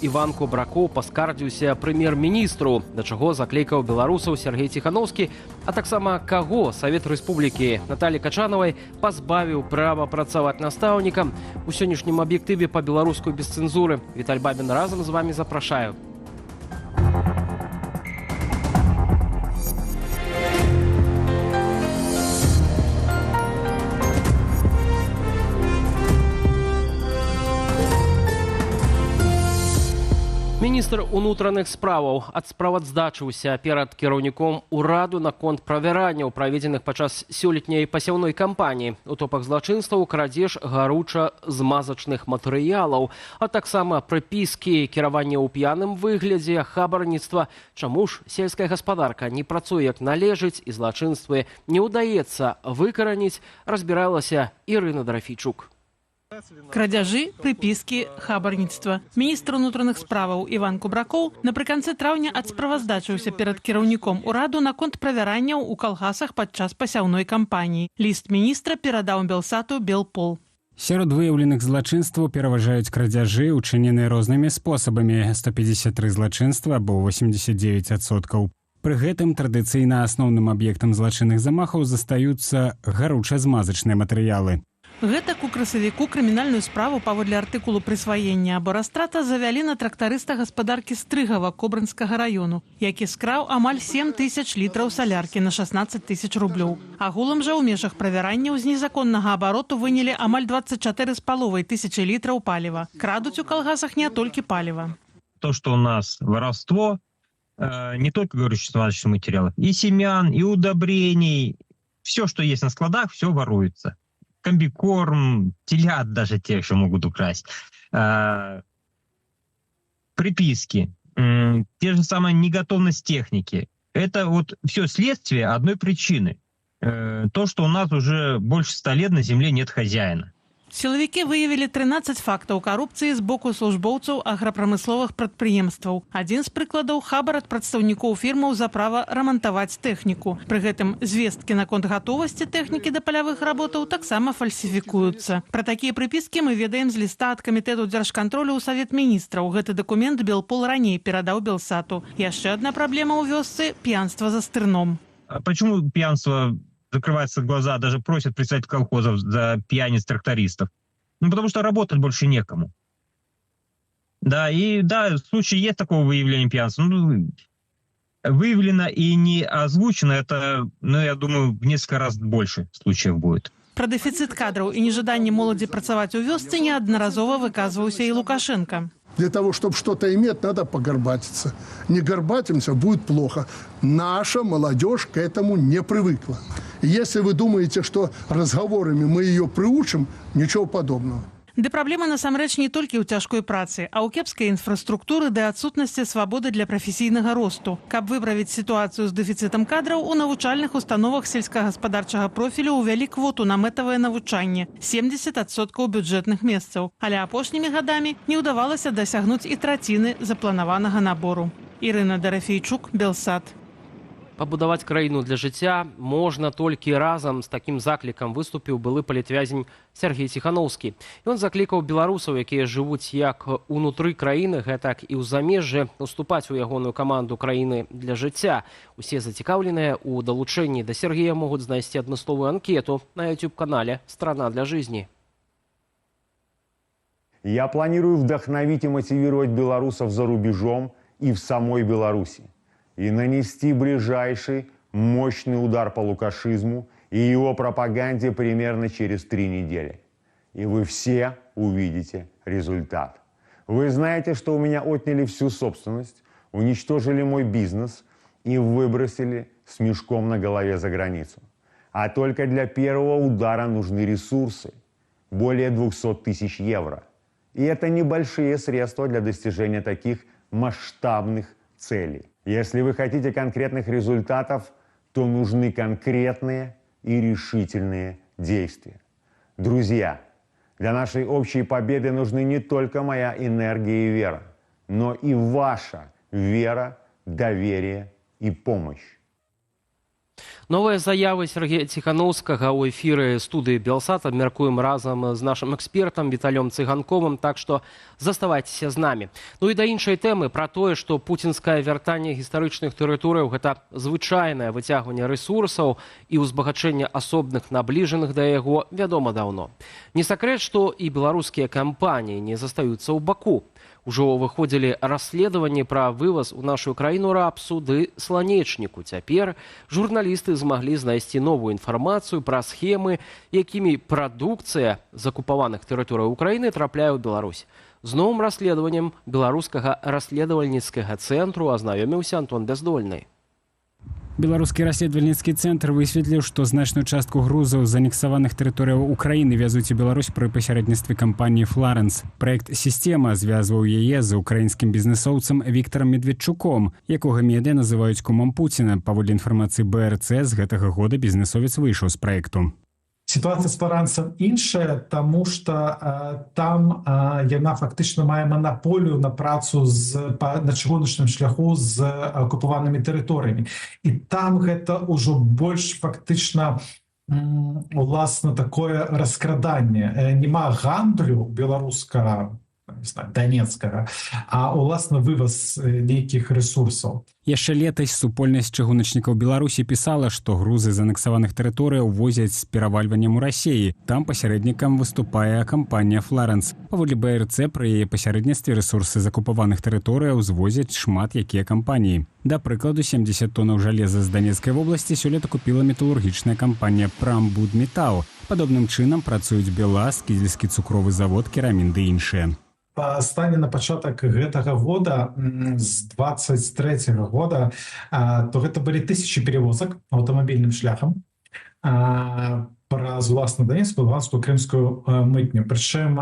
Іван Кубракоў паскардзіўся прэм'ер-міністру, да чаго заклікаў беларусаў Сергей Ціханаўскі, а таксама каго Савет Рэспублікі Наталі Качанавай пазбавіў права працаваць настаўнікам. У сённяшнім аб'ектыве па-беларуску без цэнзуры. Віталь Бабін разам з вамі запрашаю. Міністр унутраных справаў адсправаздачыўся перад кіраўніком ураду наконт правяранняў, праведзеных падчас сёлетняй пасяўной кампаніі. У топах злачынстваў крадзеж гаруча-змазачных матэрыялаў, а таксама прыпіскі, кіраванне ў п'яным выглядзе, хабарніцтва. Чаму ж сельская гаспадарка не працуе як належыць і злачынствы не ўдаецца выкараніць, разбіралася Ірына Драфійчук. Крадзяжы, прыпіскі, хабарніцтва. Міністр унутраных справаў Іван Кубракоў напрыканцы траўня адсправаздачыўся перад кіраўніком ураду наконт правяранняў у калгасах падчас пасяўной кампаніі. Ліст міністра перадаў Белсату Белпол. Сярод выяўленых злачынстваў пераважаюць крадзяжы, учыненыя рознымі спосабамі, 153 злачынства або 89%. Пры гэтым традыцыйна асноўным аб'ектам злачынных замахаў застаюцца гаруча-змазачныя матэрыялы. Гэтак у красавіку крымінальную справу паводле артыкулу прысваення або растрата завялі на трактарыста гаспадаркі Стрыгава Кобрынскага раёну, які скраў амаль 7 тысяч літраў саляркі на 16 тысяч рублёў. Агулам жа ў межах правяранняў з незаконнага абароту вынялі амаль 24,5 тысячы літраў паліва. Крадуць у калгасах не толькі паліва. То, что у нас воровство, не только горюче-смазочных материалов, и семян, и удобрений, все, что есть на складах, все воруется. Комбикорм, телят даже те, что могут украсть. Приписки, те же самые неготовность техники. Это вот все следствие одной причины. То, что у нас уже больше 100 лет на земле нет хозяина. Сілавікі выявілі 13 фактаў карупцыі з боку службоўцаў аграпрамысловых прадпрыемстваў. Адзін з прыкладаў хабар ад прадстаўнікоў фірмаў за права рамантаваць тэхніку. Пры гэтым звесткі наконт гатовасці тэхнікі да палявых работаў таксама фальсіфікуюцца. Пра такія прыпіскі мы ведаем з ліста ад камітэту дзяржкантролю ў Савет міністраў. Гэты дакумент Белпол раней перадаў Белсату. Яшчэ адна праблема ў вёсцы – п'янства за стырном. А почему пьянство? Закрываются глаза, даже просят представителей колхозов за пьяниц трактористов. Ну, потому что работать больше некому. Да, и да, в случае есть такого выявления пьянства. Ну, выявлено и не озвучено, это, ну, я думаю, в несколько раз больше случаев будет. Пра дэфіцыт кадраў і нежаданне моладзі працаваць у вёсцы неаднаразова выказваўся і Лукашенко. Для того, чтобы что-то иметь, надо погорбатиться. Не горбатимся, будет плохо. Наша молодежь к этому не привыкла. Если вы думаете, что разговорами мы ее приучим, ничего подобного. Ды праблема насамрэч не толькі ў цяжкой працы, а ў кепскай інфраструктуры ды адсутнасці свабоды для прафесійнага росту. Каб выправіць сітуацыю з дэфіцытам кадраў, у навучальных установах сельскагаспадарчага профілю ўвялі квоту на мэтавае навучанне – 70% бюджэтных месцаў. Але апошнімі гадамі не ўдавалася дасягнуць і траціны запланаванага набору. Ірына Драфійчук, Белсат. Пабудаваць краіну для жыцця можна толькі разам. З такім заклікам выступіў былы палітвязень Сергей Ціханаўскі. Ён заклікаў беларусаў, якія жывуць як унутры краіны, гэтак і ў замежжы, уступаць у ягоную каманду краіны для жыцця. Усе зацікаўленыя ў далучэнні да Сергея могуць знайсці адмысловую анкету на YouTube-канале «Страна для жизни». Я планирую вдохновить и мотивировать белорусов за рубежом и в самой Беларуси. И нанести ближайший мощный удар по лукашизму и его пропаганде примерно через 3 недели. И вы все увидите результат. Вы знаете, что у меня отняли всю собственность, уничтожили мой бизнес и выбросили с мешком на голове за границу. А только для первого удара нужны ресурсы. Более 200 тысяч евро. И это небольшие средства для достижения таких масштабных целей. Если вы хотите конкретных результатов, то нужны конкретные и решительные действия. Друзья, для нашей общей победы нужны не только моя энергия и вера, но и ваша вера, доверие и помощь. Новыя заявы Сергея Ціхановскага ў эфіры студыі Белсат абмяркуем разам з нашым экспертам Віталём Цыганковым, так што заставайцеся з намі. Ну і да іншай тэмы пра тое, што пуцінскае вяртанне гістарычных тэрыторыяў – гэта звычайнае выцягванне рэсурсаў і ўзбагачэнне асобных набліжаных да яго вядома даўно. Не сакрэт, што і беларускія кампаніі не застаюцца ў баку. Ужо выходзілі расследаванні пра вываз у нашу краіну рапсу ды сланечніку. Цяпер журналісты змаглі знайсці новую інфармацыю пра схемы, якімі прадукцыя з акупаваных тэрыторый Украіны трапляе ў Беларусь. З новым расследаваннем беларускага расследавальніцкага цэнтру азнаёміўся Антон Бяздольны. Беларускі расследавальніцкі цэнтр высветліў, што значную частку грузаў з анексаваных тэрыторыяў Украіны вязуць у Беларусь пры пасярэдніцтве кампаніі «Фларэнс». Праект «Сістэма» звязваў яе з украінскім бізнесоўцам Віктарам Медведчуком, якога медыя называюць кумам Пуціна. Паводле інфармацыі БРЦ, з гэтага года бізнесовец выйшаў з праекту. Ситуація з Фларэнсам іншая, тому што там яна фактычна мае манаполію на працу на чыгуначным шляху з акупаванымі тэрыторыямі. І там гэта ўжо больш фактычна уласна такое раскраданне. Нема гандлю беларускага, данецкага, а уласна вываз нейкіх рэсурсаў. Яшчэ летась супольнасць чыгуначнікаў Беларусі пісала, што грузы з анексаваных тэрыторыяў возяць з перавальваннем у Расіі. Там пасярэднікам выступае кампанія «Фларэнс». Паводле БРЦ, пры яе пасярэдніцтве рэсурсы з акупаваных тэрыторыяў звозяць шмат якія кампаніі. Да прыкладу, 70 тоннаў жалеза з Данецкай вобласці сёлета купіла металургічная кампанія «Прамбудметал». Падобным чынам працуюць «Белаз», кізельскі цукровы завод, керамін ды іншыя. Па стане на пачатак гэтага года, з 23-го года, то гэта былі тысячи перевозак аўтамабільным шляхам праз уласна Данецкую, Луганскую, Крымскую мытню. Прычым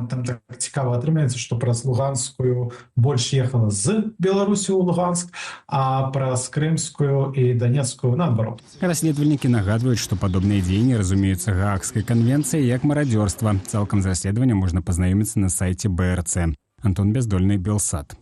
там так цікава атрымаецца, што праз Луганскую больш ехала з Беларусі ў Луганск, а праз Крымскую і Данецкую наадварот. Расследавальнікі нагадваюць, што падобныя дзеянні разумеюцца Гаагскай канвенцыяй як марадзёрства. Цалкам з расследаваннем можна пазнаёміцца на сайце БРЦ. Антон Бяздольны, Белсат.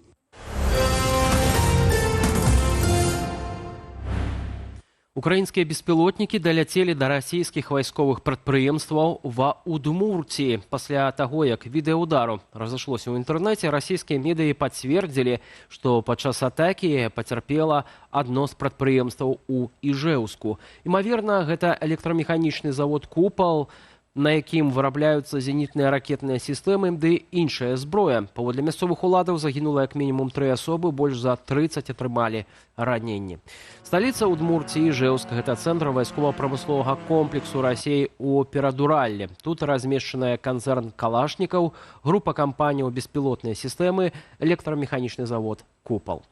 Украінскія беспілотнікі даляцелі да расійскіх вайсковых прадпрыемстваў ва Удмурціі. Пасля таго, як відэа ўдару разышлося ў інтэрнэце, расійскія медыі пацвердзілі, што падчас атакі пацярпела адно з прадпрыемстваў у Іжэўску. Імаверна, гэта электрамеханічны завод «Купал», на якім вырабляюцца зенітныя ракетныя сістэмы ды іншая зброя. Паводле мясцовых уладаў загінула як мінімум 3 асобы, больш за 30 атрымалі раненні. Сталіца Удмурціі, Іжэўск, гэта цэнтр вайскова-прамысловага комплексу Расіі ў Перадураллі. Тут размешчаная канцэрн «Калашнікаў», група кампаніяў беспілотныя сістэмы, электрамеханічны завод «Купал».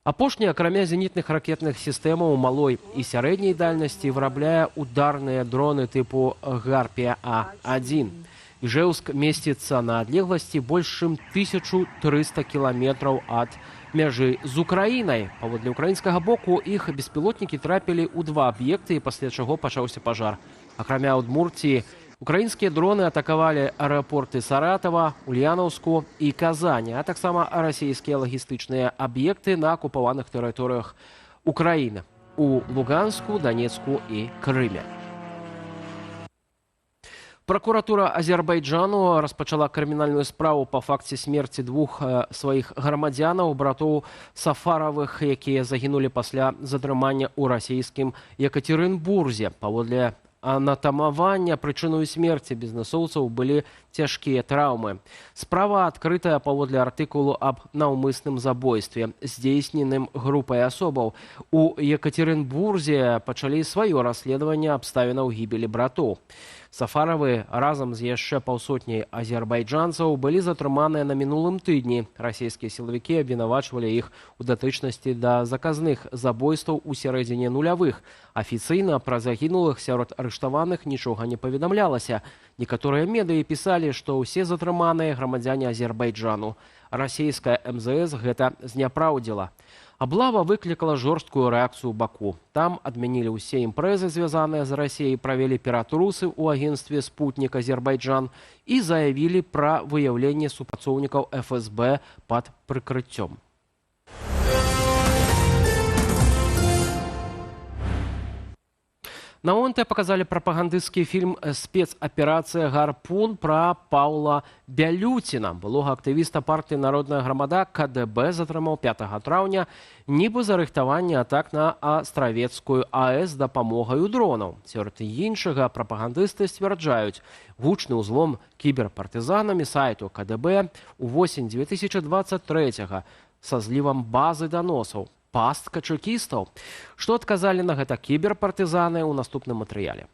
Апошні, акрамя зенітных ракетных сістэмаў малой і сярэдняй дальнасці, вырабляе ударныя дроны тыпу «Гарпія-А1». Іжэўск месціцца на адлегласці больш чым 1300 кіламетраў ад мяжы з Украінай. Паводле украінскага боку, іх беспілотнікі трапілі ў 2 аб'екты, пасля чаго пачаўся пажар. Акрамя Удмурціі, украінскія дроны атакавалі аэропорты Саратава, Ульянаўску і Казані, а таксама расійскія лагістычныя аб'екты на акупаваных тэрыторыях Украіны у Луганску, Данецку і Крыме. Пракуратура Азербайджану распачала крымінальную справу па факце смерці 2 сваіх грамадзянаў, братоў Сафаравых, якія загінулі пасля затрымання ў расійскім Екатеринбурзе. Паводле анатамавання прычыною смерці бізнесоўцаў былі цяжкія траўмы. Справа адкрытая паводле артыкулу аб наўмысным забойстве, здзейсненым групай асобаў. У Екатеринбурзе пачалі сваё расследаванне абставінаў гібелі братоў. Сафаравы разам з яшчэ паўсотняй азербайджанцаў былі затрыманыя на мінулым тыдні. Расійскія сілавікі абвінавачвалі іх у датычнасці да заказных забойстваў у сярэдзіне нулявых. Афіцыйна пра загінулых сярод арыштаваных нічога не паведамлялася. Некаторыя медыі пісалі, што ўсе затрыманыя грамадзяне Азербайджану. Расійская МЗС гэта зняпраўдзіла. Аблава выклікала жорсткую рэакцыю Баку. Там адмянілі ўсе імпрэзы, звязаныя з Расіяй, правялі ператрусы ў агенцтве «Спутнік Азербайджан» і заявілі пра выяўленне супрацоўнікаў ФСБ пад прыкрыццём. На ОНТ показали пропагандистский фильм «Спецоперация «Гарпун» про Паула Бялюціна. Былога актывіста партыі «Народная грамада» КДБ затрымаў 5 траўня нібы за рыхтаванне атак на Астравецкую АЭС з дапамогаю дронаў. Сярод іншага прапагандысты сцвярджаюць, гучны ўзлом кіберпартызанамі сайту КДБ увосень 2023-го са злівам базы даносаў. Пастка чекістаў. Што адказалі на гэта кіберпартызаны ў наступным матэрыяле?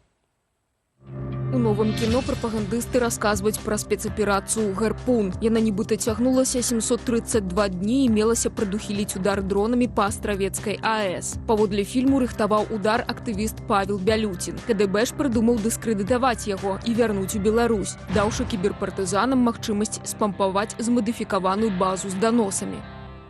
У новым кіно прапагандысты расказваюць пра спецаперацыю «Гарпун». Яна нібыта цягнулася 732 дні і мелася прадухіліць удар дронамі па Астравецкай АЭС. Паводле фільму рыхтаваў удар актывіст Павел Бялюцін. КДБ ж прыдумаў дыскрэдытаваць яго і вярнуць у Беларусь, даўшы кіберпартызанам магчымасць спампаваць змадыфікаваную базу с доносами.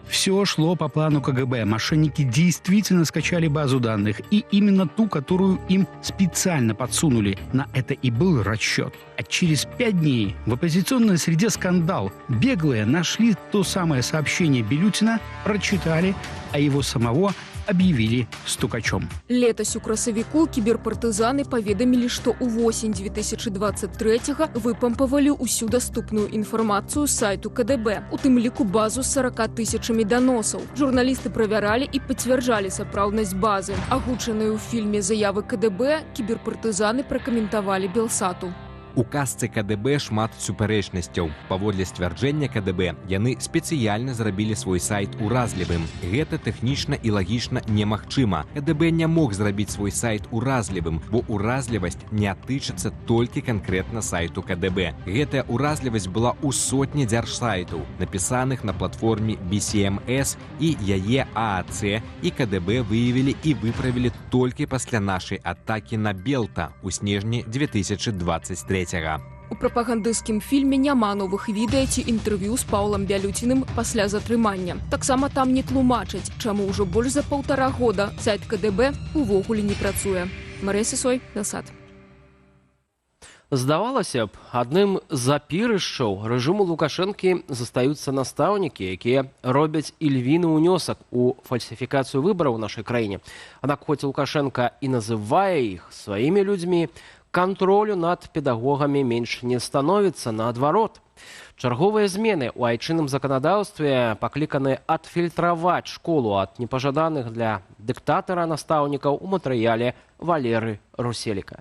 Все шло по плану КГБ. Мошенники действительно скачали базу данных. И именно ту, которую им специально подсунули. На это и был расчет. А через 5 дней в оппозиционной среде скандал. Беглые нашли то самое сообщение Бялюціна, прочитали, а его самого объявили стукачом. Летась у красавіку кіберпартызаны паведамілі, што ўвосень 2023-го выпампавалі ўсю даступную інфармацыю з сайту КДБ, у тым ліку базу з 40 тысячамі даносаў. Журналісты правяралі і пацвярджалі сапраўднасць базы. Агучаныя ў фільме заявы КДБ кіберпартызаны пракаментавалі Белсату. У казцы КДБ шмат супярэчнасцяў. Паводле сцвярджэння КДБ, яны спецыяльна зрабілі свой сайт уразлівым. Гэта тэхнічна і лагічна немагчыма. КДБ не мог зрабіць свой сайт уразлівым, бо уразлівасць не тычыцца толькі канкрэтна сайту КДБ. Гэтая уразлівасць была ў сотні дзяржсайтаў, напісаных на платформе BCMS і яе ААЦ, і КДБ выявілі і выправілі толькі пасля нашай атакі на Белта ў снежні 2023. У прапагандысцкім фільме няма новых відэа ці інтэрв'ю з Паўлам Бялюціным пасля затрымання. Таксама там не тлумачаць, чаму ўжо больш за 1,5 года сайт КДБ увогуле не працуе. Марыя Сысой, Белсат. Здавалася б, адным з апірышчаў рэжыму Лукашэнкі застаюцца настаўнікі, якія робяць ільвіны ўнёсак у фальсіфікацыю выбараў у нашай краіне. Аднак хоць Лукашенка і называе іх сваімі людзьмі, кантролю над педагогамі менш не становіцца, наадварот. Чарговыя змены ў айчынным заканадаўстве пакліканы адфільтраваць школу ад непажаданых для дыктатара настаўнікаў у матэрыяле Валеры Руселіка.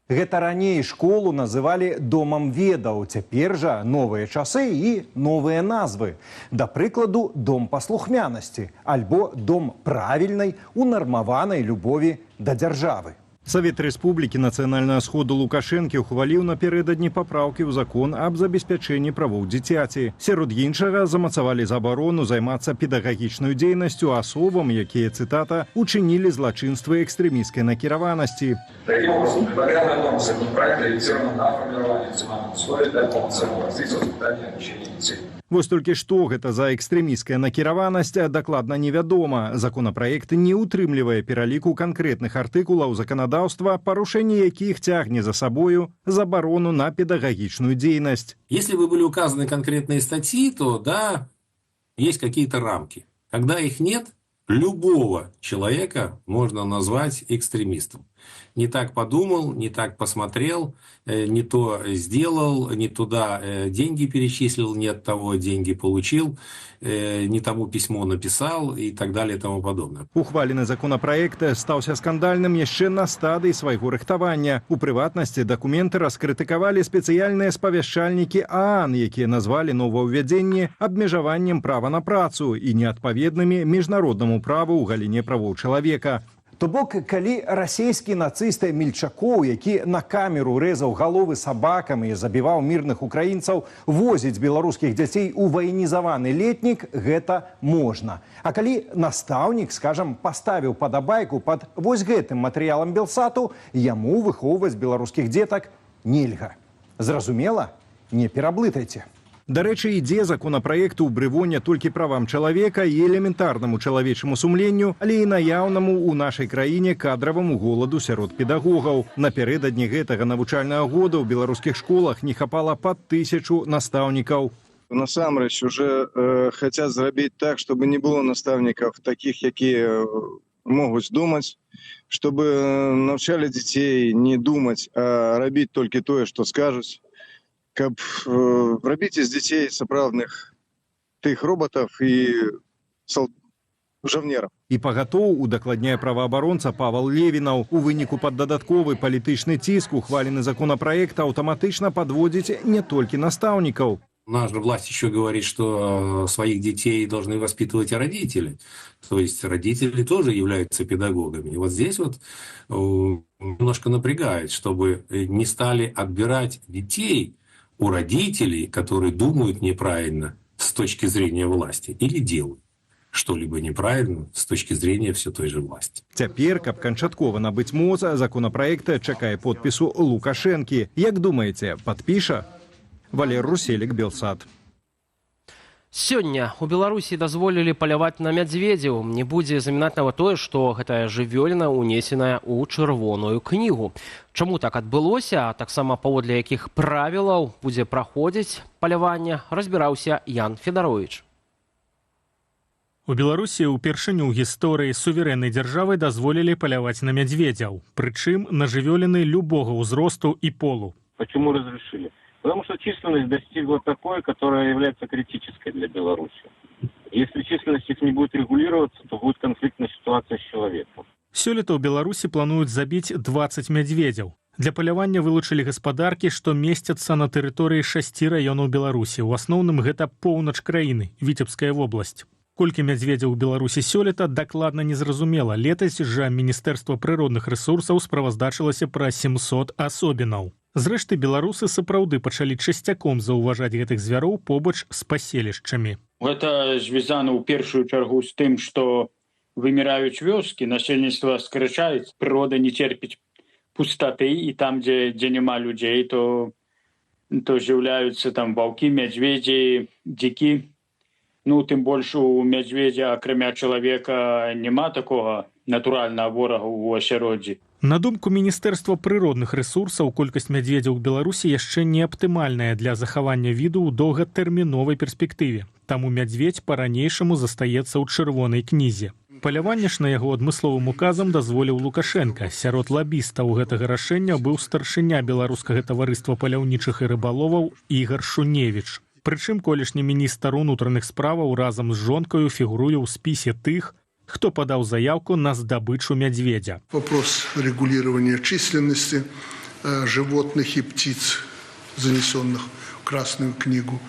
Гэта раней школу называлі домам ведаў, цяпер жа новыя часы і новыя назвы. Да прыкладу, дом паслухмянасці альбо дом правільнай, унармаванай любові да дзяржавы. Совет Республики Национального сходу Лукашенки ухваліў напярэдадні папраўкі ў закон аб забеспячэнні правоў дзіцяці. Сярод іншага замацавалі забарону займацца педагагічнай дзейнасцю асобам, якія, цытата, учынілі злачынствы экстрэмісцкай накіраванасці. Таким образом, предлагаемая норма законопроекта ориентирована на формирование национальных условий для полноценного развития воспитания и обучения детей. Вось толькі што гэта за экстрэмісцкая накіраванасць, дакладна невядома. Законапраект не ўтрымлівае пераліку канкрэтных артыкулаў заканадаўства, парушэнне якіх цягне за сабою забарону на педагагічную дзейнасць. Если бы были указаны конкретные статьи, то да, есть какие-то рамки. Когда их нет, любого человека можно назвать экстремистом. Не так подумал, не так посмотрел, не то сделал, не туда деньги перечислил, не от того деньги получил, не тому письмо написал и так далее и тому подобное. Ухвалены законопроект стаўся скандальным яшчэ на стадыі свайго рыхтавання. У прыватнасці дакументы раскрытыкавалі спецыяльныя спавяшчальнікі ААН, якія назвалі новаўвядзенне абмежаваннем права на працу і неадпаведнымі міжнароднаму праву ў галіне правоў чалавека. То бок, калі расійскі нацыст Мельчакоў, які на камеру рэзаў галовы сабакам і забіваў мірных украінцаў, возіць беларускіх дзяцей у ваенізаваны летнік, гэта можна. А калі настаўнік, скажам, паставіў падабайку пад вось гэтым матэрыялам Белсату, яму выхоўваць беларускіх дзетак нельга. Зразумела? Не пераблытайце. Дарэчы, ідзе законапраект у брывоне толькі правам чалавека і элементарнаму чалавечаму сумленню, але і наяўнаму ў нашай краіне кадраваму голаду сярод педагогаў. Напярэдадні гэтага навучальнага года ў беларускіх школах не хапала пад 1000 настаўнікаў. Насамрэч, уже хотят зрабіць так, чтобы не было настаўнікаў таких, якія могуць думаць, чтобы навчалі дзяцей не думаць, а рабіць толькі тое, што скажуць, каб рабіць з дзяцей сапраўдных тых роботаў і жаўнераў. І пагатоў удакладняе праваабаронца Павел Левінаў. У выніку пад дадатковы палітычны ціск ухвалены законопроект аўтаматычна падводзіць не толькі настаўнікаў. Наша власть еще говорит, что своих детей должны воспитывать и родители. То есть родители тоже являются педагогами. И вот здесь вот немножко напрягает, чтобы не стали отбирать детей у родителей, которые думают неправильно с точки зрения власти или делают что-либо неправильно с точки зрения все той же власти. Цяпер, каб канчаткова набыць моц, законопроекта чакае подпісу Лукашэнкі. Як думаеце, падпіша? Валер Руселік, Белсад. Сёння у Беларусі дазволілі паляваць на мядзведзяў. Не будзе замінатнага тое, што гэтая жывёліна ўнесеная ў чырвоную кнігу. Чаму так адбылося, а таксама паводле якіх правілаў будзе праходзіць паляванне, разбіраўся Ян Федарович. У Беларусі ўпершыню ў гісторыі суверэннай дзяржавы дазволілі паляваць на мядзведзяў, прычым на жывёліны любога ўзросту і полу. Почему разрешили? Потому что численность достигла такой, которая является критической для Беларуси. Если численность их не будет регулироваться, то будет конфликтная ситуация с человеком. Сёлета ў Беларусі плануюць забіць 20 мядзведзяў. Для палявання вылучылі гаспадаркі, што месцяцца на тэрыторыі 6 раёнаў Беларусі. У асноўным гэта поўнач краіны, Віцебская вобласць. Колькі мядзведзяў у Беларусі сёлета дакладна незразумела. Летась жа Міністэрства прыродных рэсурсаў справаздачылася пра 700 асобінаў. Зрэшты, беларусы сапраўды пачалі часцяком заўважаць гэтых звяроў побач з паселішчамі. Гэта звязана ў першую чаргу з тым, што выміраюць вёскі, насельніцтва скарачаецца, прырода не церпіць пустаты, і там, дзе няма людзей, то з'яўляюцца там ваўкі, мядзведзі, дзікі. Ну, тым больш у мядзведзя, акрамя чалавека, няма такога натуральнага ворага ў асяроддзі. На думку Міністэрства прыродных рэсурсаў, колькасць мядзведзяў у Беларусі яшчэ не аптымальная для захавання віду ў доўгатэрміновай перспектыве. Таму мядзведзь па-ранейшаму застаецца ў чырвонай кнізе. Паляванне ж на яго адмысловым указам дазволіў Лукашенка. Сярод лабістаў гэтага рашэння быў старшыня беларускага таварыства паляўнічых і рыбаловаў Ігар Шуневіч. Прычым колішні міністр унутраных справаў разам з жонкаю фігуруе ў спісе тых, кто подал заявку на сдобычу медведя. Вопрос регулирования численности животных и птиц, занесенных в Красную книгу.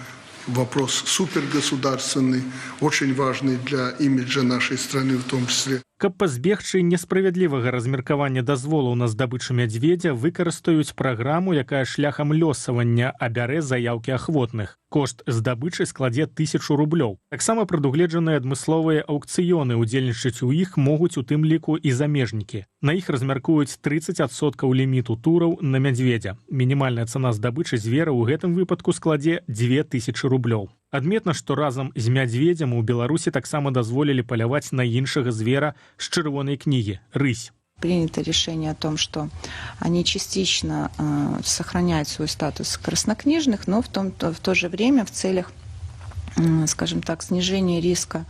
Вопрос супергосударственный, очень важный для имиджа нашей страны в том числе. Каб пазбегчы несправядлівага размеркавання дазволаў на здабычу мядзведзя, выкарыстаюць праграму, якая шляхам лёсавання абярэ заяўкі ахвотных. Кошт здабычы складзе 1000 рублёў. Таксама прадугледжаныя адмысловыя аўкцыёны, удзельнічаць у іх могуць у тым ліку і замежнікі. На іх размяркуюць 30% ліміту тураў на мядзведзя. Мінімальная цана здабычы звера ў гэтым выпадку складзе 2000 рублёў. Адметна, што разам з мядзведзям у Беларусі таксама дазволілі паляваць на іншага звера з чырвонай кнігі – рысь. Принято решение о том, что они частично сохраняют свой статус краснокнижных, но в то же время в целях, скажем так, снижения риска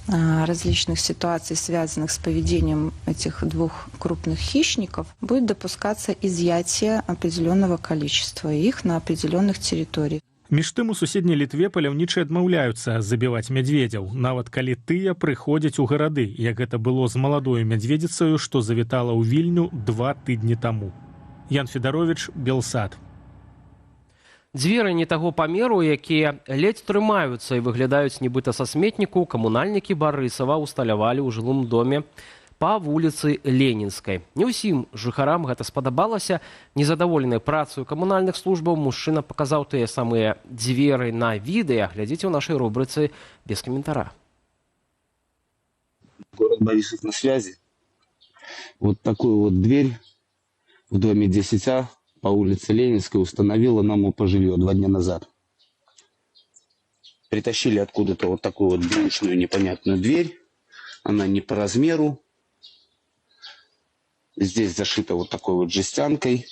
различных ситуаций, связанных с поведением этих двух крупных хищников, будет допускаться изъятие определенного количества их на определенных территориях. Між тым у суседняй Літве паляўнічыя адмаўляюцца забіваць мядзведзяў, нават калі тыя прыходзяць у гарады, як гэта было з маладою мядзведзіцаю, што завітала ў Вільню 2 тыдні таму. Ян Федарович, Белсад. Дзверы не таго памеру, якія ледзь трымаюцца і выглядаюць нібыта са сметніку, камунальнікі Барысава усталявалі ў жылым доме па вуліцы Ленінскай. Не ўсім жыхарам гэта спадабалася. Незадаволены працаю камунальных службаў мужчына паказаў тыя самыя дзверы на відэа. Глядзіце ў нашай рубрыцы без комментара. Город Борисов на связи. Вот такую вот дверь в доме 10А по улице Ленинской установила нам УПЖилье 2 дня назад. Притащили откуда-то вот такую вот брючную непонятную дверь. Она не по размеру. Здесь зашита вот такой вот жестянкой.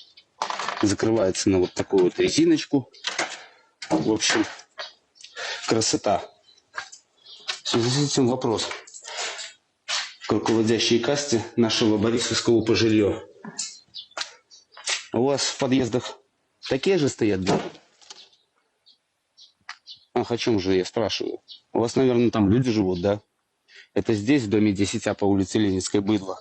Закрывается на вот такую вот резиночку. В общем, красота. В связи с этим вопрос. к руководящей касте нашего Борисовского пожилья. У вас в подъездах такие же стоят, да? Ах, о чем же я спрашиваю? У вас, наверное, там люди живут, да? Это здесь, в доме 10 по улице Ленинской, быдло.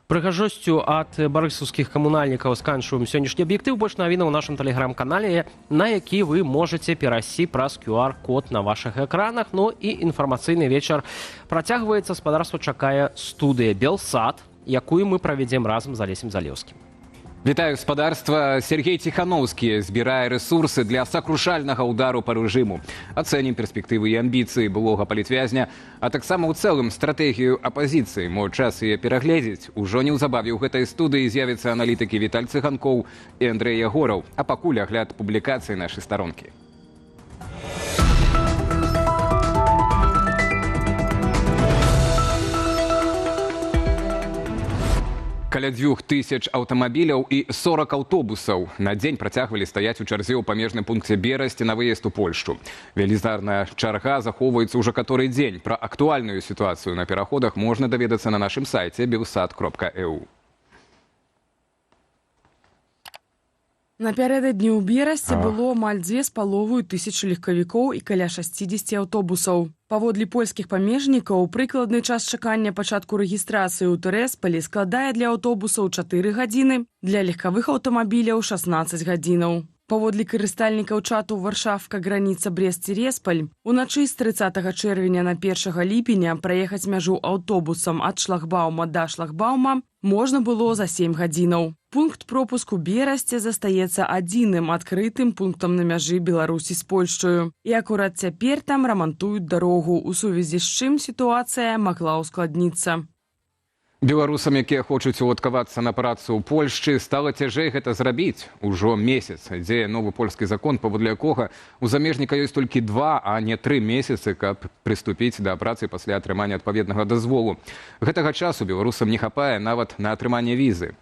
Прыгажосцю ад барысаўскіх камунальнікаў сканчваем сённяшні аб'ектыў. Больш навінаў у нашым тэлеграм-канале, на які вы можаце перайсці праз QR-код на вашых экранах. Ну і інфармацыйны вечар працягваецца. Спадарства чакае студыя «Белсад», якую мы правядзем разам з Алесем Залеўскім. Вітаю, спадарства. Сергей Тихановский збірае рэсурсы для сакрушальнага удару па рэжыму. Ацэнім перспектывы і амбіцыі былога палітвязня, а таксама ў цэлым стратэгію апазіцыі. Мо час яе перагледзець. Ужо неўзабаве ў гэтай студыі з'явяцца аналітыкі Віталь Цыганкоў і Андрэй Ягораў. А пакуль агляд публікацыі нашай старонкі. Каля 2000 аўтамабіляў і 40 аўтобусаў на дзень працягвалі стаяць у чарзе ў памежным пункце Берасці на выезд у Польшчу. Велізарная чарга захоўваецца ўжо каторы дзень. Пра актуальную сітуацыю на пераходах можна даведацца на нашым сайце belsat.eu. Напярэдадні ў Берасці было амаль 2500 легкавікоў і каля 60 аўтобусаў. Паводле польскіх памежнікаў, прыкладны час чакання пачатку рэгістрацыі ў Тэрэсполі складае для аўтобусаў 4 гадзіны, для легкавых аўтамабіляў 16 гадзінаў. Паводле карыстальнікаў чату «Варшавка, граніца Брест-Тиресполь», уначы з 30 чэрвеня на 1 ліпеня праехаць мяжу аўтобусам ад шлагбаума да шлагбаума можна было за 7 гадзінаў. Пункт пропуску Берасці застаецца адзіным адкрытым пунктам на мяжы Беларусі з Польшчаю. І акурат цяпер там рамантуюць дарогу, у сувязі з чым сітуацыя магла ўскладніцца. Беларусам, якія хочуць уладкавацца на працу ў Польшчы, стала цяжэй гэта зрабіць. Ужо месяц дзее новы польскі закон, паводле якога у замежніка ёсць толькі 2, а не 3 месяцы, каб прыступіць да працы пасля атрымання адпаведнага дазволу. Гэтага часу беларусам не хапае нават на атрыманне візы.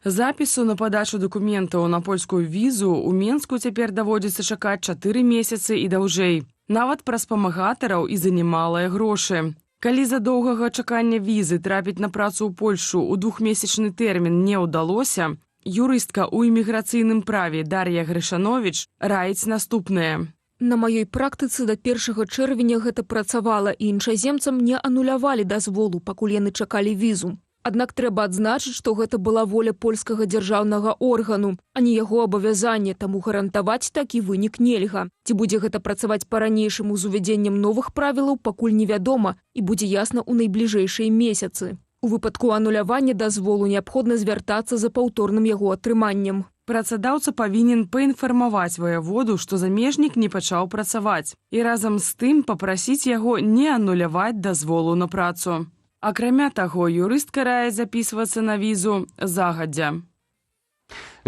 Запісу на падачу дакументаў на польскую візу ў Менску цяпер даводзіцца чакаць 4 месяцы і даўжэй. Нават праз памагатараў і за немалыя грошы. Калі за доўгага чакання візы трапіць на працу ў Польшчу ў 2-месячны тэрмін не ўдалося, юрыстка ў іміграцыйным праве Дар'я Грышановіч раіць наступнае. На маёй практыцы да 1 чэрвеня гэта працавала, і іншаземцам не анулявалі дазволу, пакуль яны чакалі візу. Аднак трэба адзначыць, што гэта была воля польскага дзяржаўнага органу, а не яго абавязанне, таму гарантаваць такі вынік нельга. Ці будзе гэта працаваць па-ранейшаму з увядзеннем новых правілаў, пакуль невядома, і будзе ясна ў найбліжэйшыя месяцы. У выпадку анулявання дазволу неабходна звяртацца за паўторным яго атрыманнем. Працадаўца павінен паінфармаваць ваяводу, што замежнік не пачаў працаваць, і разам з тым папрасіць яго не ануляваць дазволу на працу. Акрамя таго, юрыстка раіць запісвацца на візу загадзя.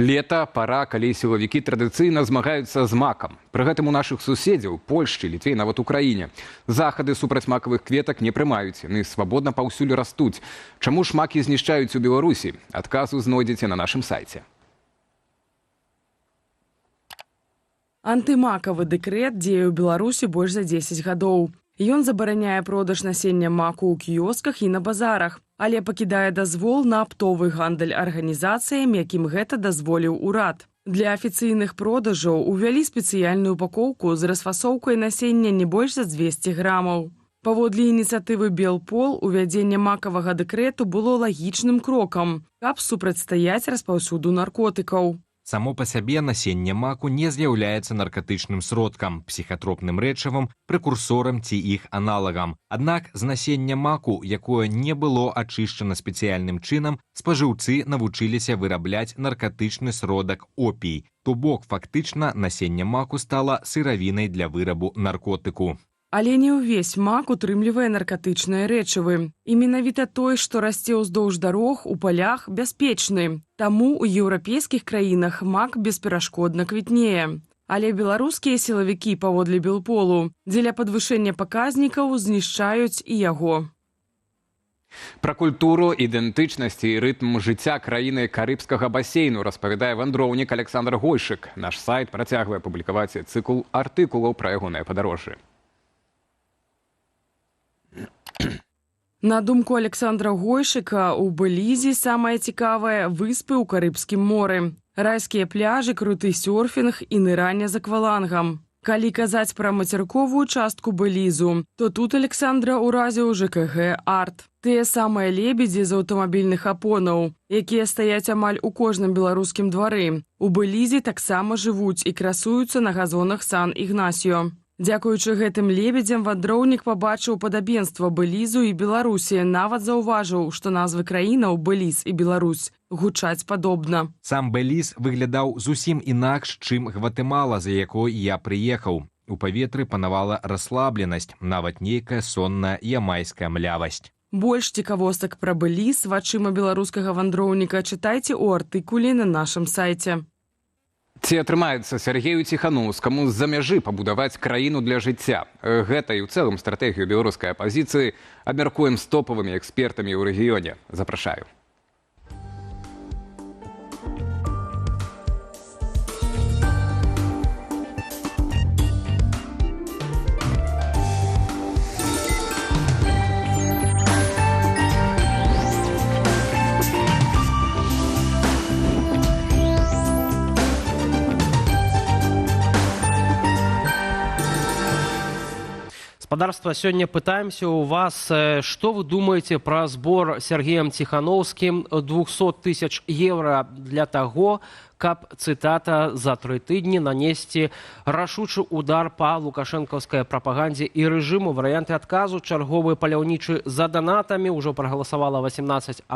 Лета – пара, калі сілавікі традыцыйна змагаюцца з макам. Пры гэтым у нашых суседзяў, Польшчы, Літве, нават у краіне, захады супраць макавых кветак не прымаюць, яны свабодна паўсюль растуць. Чаму ж макі знішчаюць у Беларусі? Адказу знойдзеце на нашым сайце. Антымакавы дэкрэт дзее ў Беларусі больш за 10 гадоў. Ён забараняе продаж насення маку ў кіёсках і на базарах, але пакідае дазвол на аптовы гандаль арганізацыям, якім гэта дазволіў урад. Для афіцыйных продажаў увялі спецыяльную упакоўку з расфасоўкай насення не больш за 200 грамаў. Паводле ініцыятывы «Белпол» увядзенне макавага дэкрэту было лагічным крокам, каб супрацьстаяць распаўсюду наркотыкаў. Само па сябе насенне маку не з'яўляецца наркатычным сродкам, псіхатропным рэчывам, прэкурсорам ці іх аналагам. Аднак з насення маку, якое не было ачышчана спецыяльным чынам, спажыўцы навучыліся вырабляць наркатычны сродак опій. То бок, фактычна, насення маку стала сыравінай для вырабу наркотыку. Але не ўвесь мак утрымлівае наркатычныя рэчывы. І менавіта той, што расце ўздоўж дарог, у палях, бяспечны. Таму ў еўрапейскіх краінах мак бесперашкодна квітнее. Але беларускія сілавікі, паводле Белполу, дзеля падвышэння паказнікаў знішчаюць і яго. Пра культуру, ідэнтычнасць і рытм жыцця краіны Карыбскага басейну распавядае вандроўнік Александр Гойшык. Наш сайт працягвае публікаваць цыкл артыкулаў пра ягоныя падарожжы. На думку Александра Гойшыка, у Белізі самае цікавае выспы ў Карыбскім моры. Райскія пляжы, круты сёрфінг і нырання з аквалангам. Калі казаць пра мацерковую частку Белізу, то тут Александра ўразіў ЖКГ «Арт». Тыя самыя лебедзі з аўтамабільных апонаў, якія стаяць амаль у кожным беларускім двары. У Белізе таксама жывуць і красуюцца на газонах Сан-Ігнасіо. Дзякуючы гэтым лебедзям вандроўнік пабачыў падабенства Белізу і Беларусі, нават заўважыў, што назвы краінаў Беліз і Беларусь гучаць падобна. Сам Беліз выглядаў зусім інакш, чым Гватэмала, за якой я прыехаў. У паветры панавала расслабленасць, нават нейкая сонная ямайская млявасць. Больш цікавостак пра Беліз вачыма беларускага вандроўніка чытайце ў артыкуле на нашым сайце. Ці атрымаецца Сергею Ціханаўскаму з-за мяжы пабудаваць краіну для жыцця? Гэта і ў цэлым стратэгію беларускай апазіцыі абмяркуем з топавымі экспертамі ў рэгіёне. Запрашаю. Господарство, сегодня пытаемся у вас, что вы думаете про сбор Сергеем Тихановским 200 тысяч евро для того, каб, цитата, за 3 тыдні нанесці рашучы удар па лукашэнкаўскай прапагандзе і рэжыму. Варыянты адказу: чарговы паляўнічы за донатамі, ўжо прагаласавала 18%,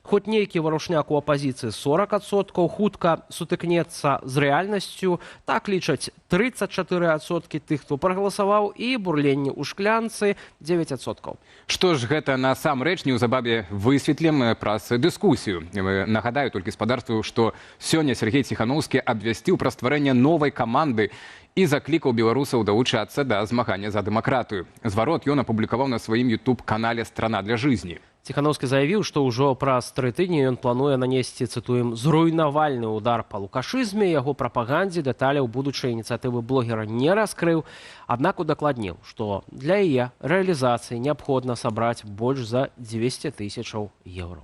хоць нейкі варушняк у апазіцыі 40%, хутка сутыкнецца з рэальнасцю, так лічаць 34% тых, хто прагаласаваў, і бурленне ў шклянцы 9%. Што ж гэта насамрэч неўзабаве высветлім праз дыскусію. Нагадаю толькі спадарству, што сёння Сергей Ціханаўскі абвясціў пра стварэнне новай каманды і заклікаў беларусаў далучацца да змагання за дэмакратыю. Зварот ён апублікаваў на сваім YouTube-канале «Страна для жизни». Ціханаўскі заявіў, што ўжо праз 3 тыдні ён плануе нанесці, цытуем, зруйнавальны удар па лукашызме, яго прапагандзе. Дэталяў будучай ініцыятывы блогера не раскрыў, аднак удакладніў, што для яе рэалізацыі неабходна сабраць больш за 200 тысячаў евро.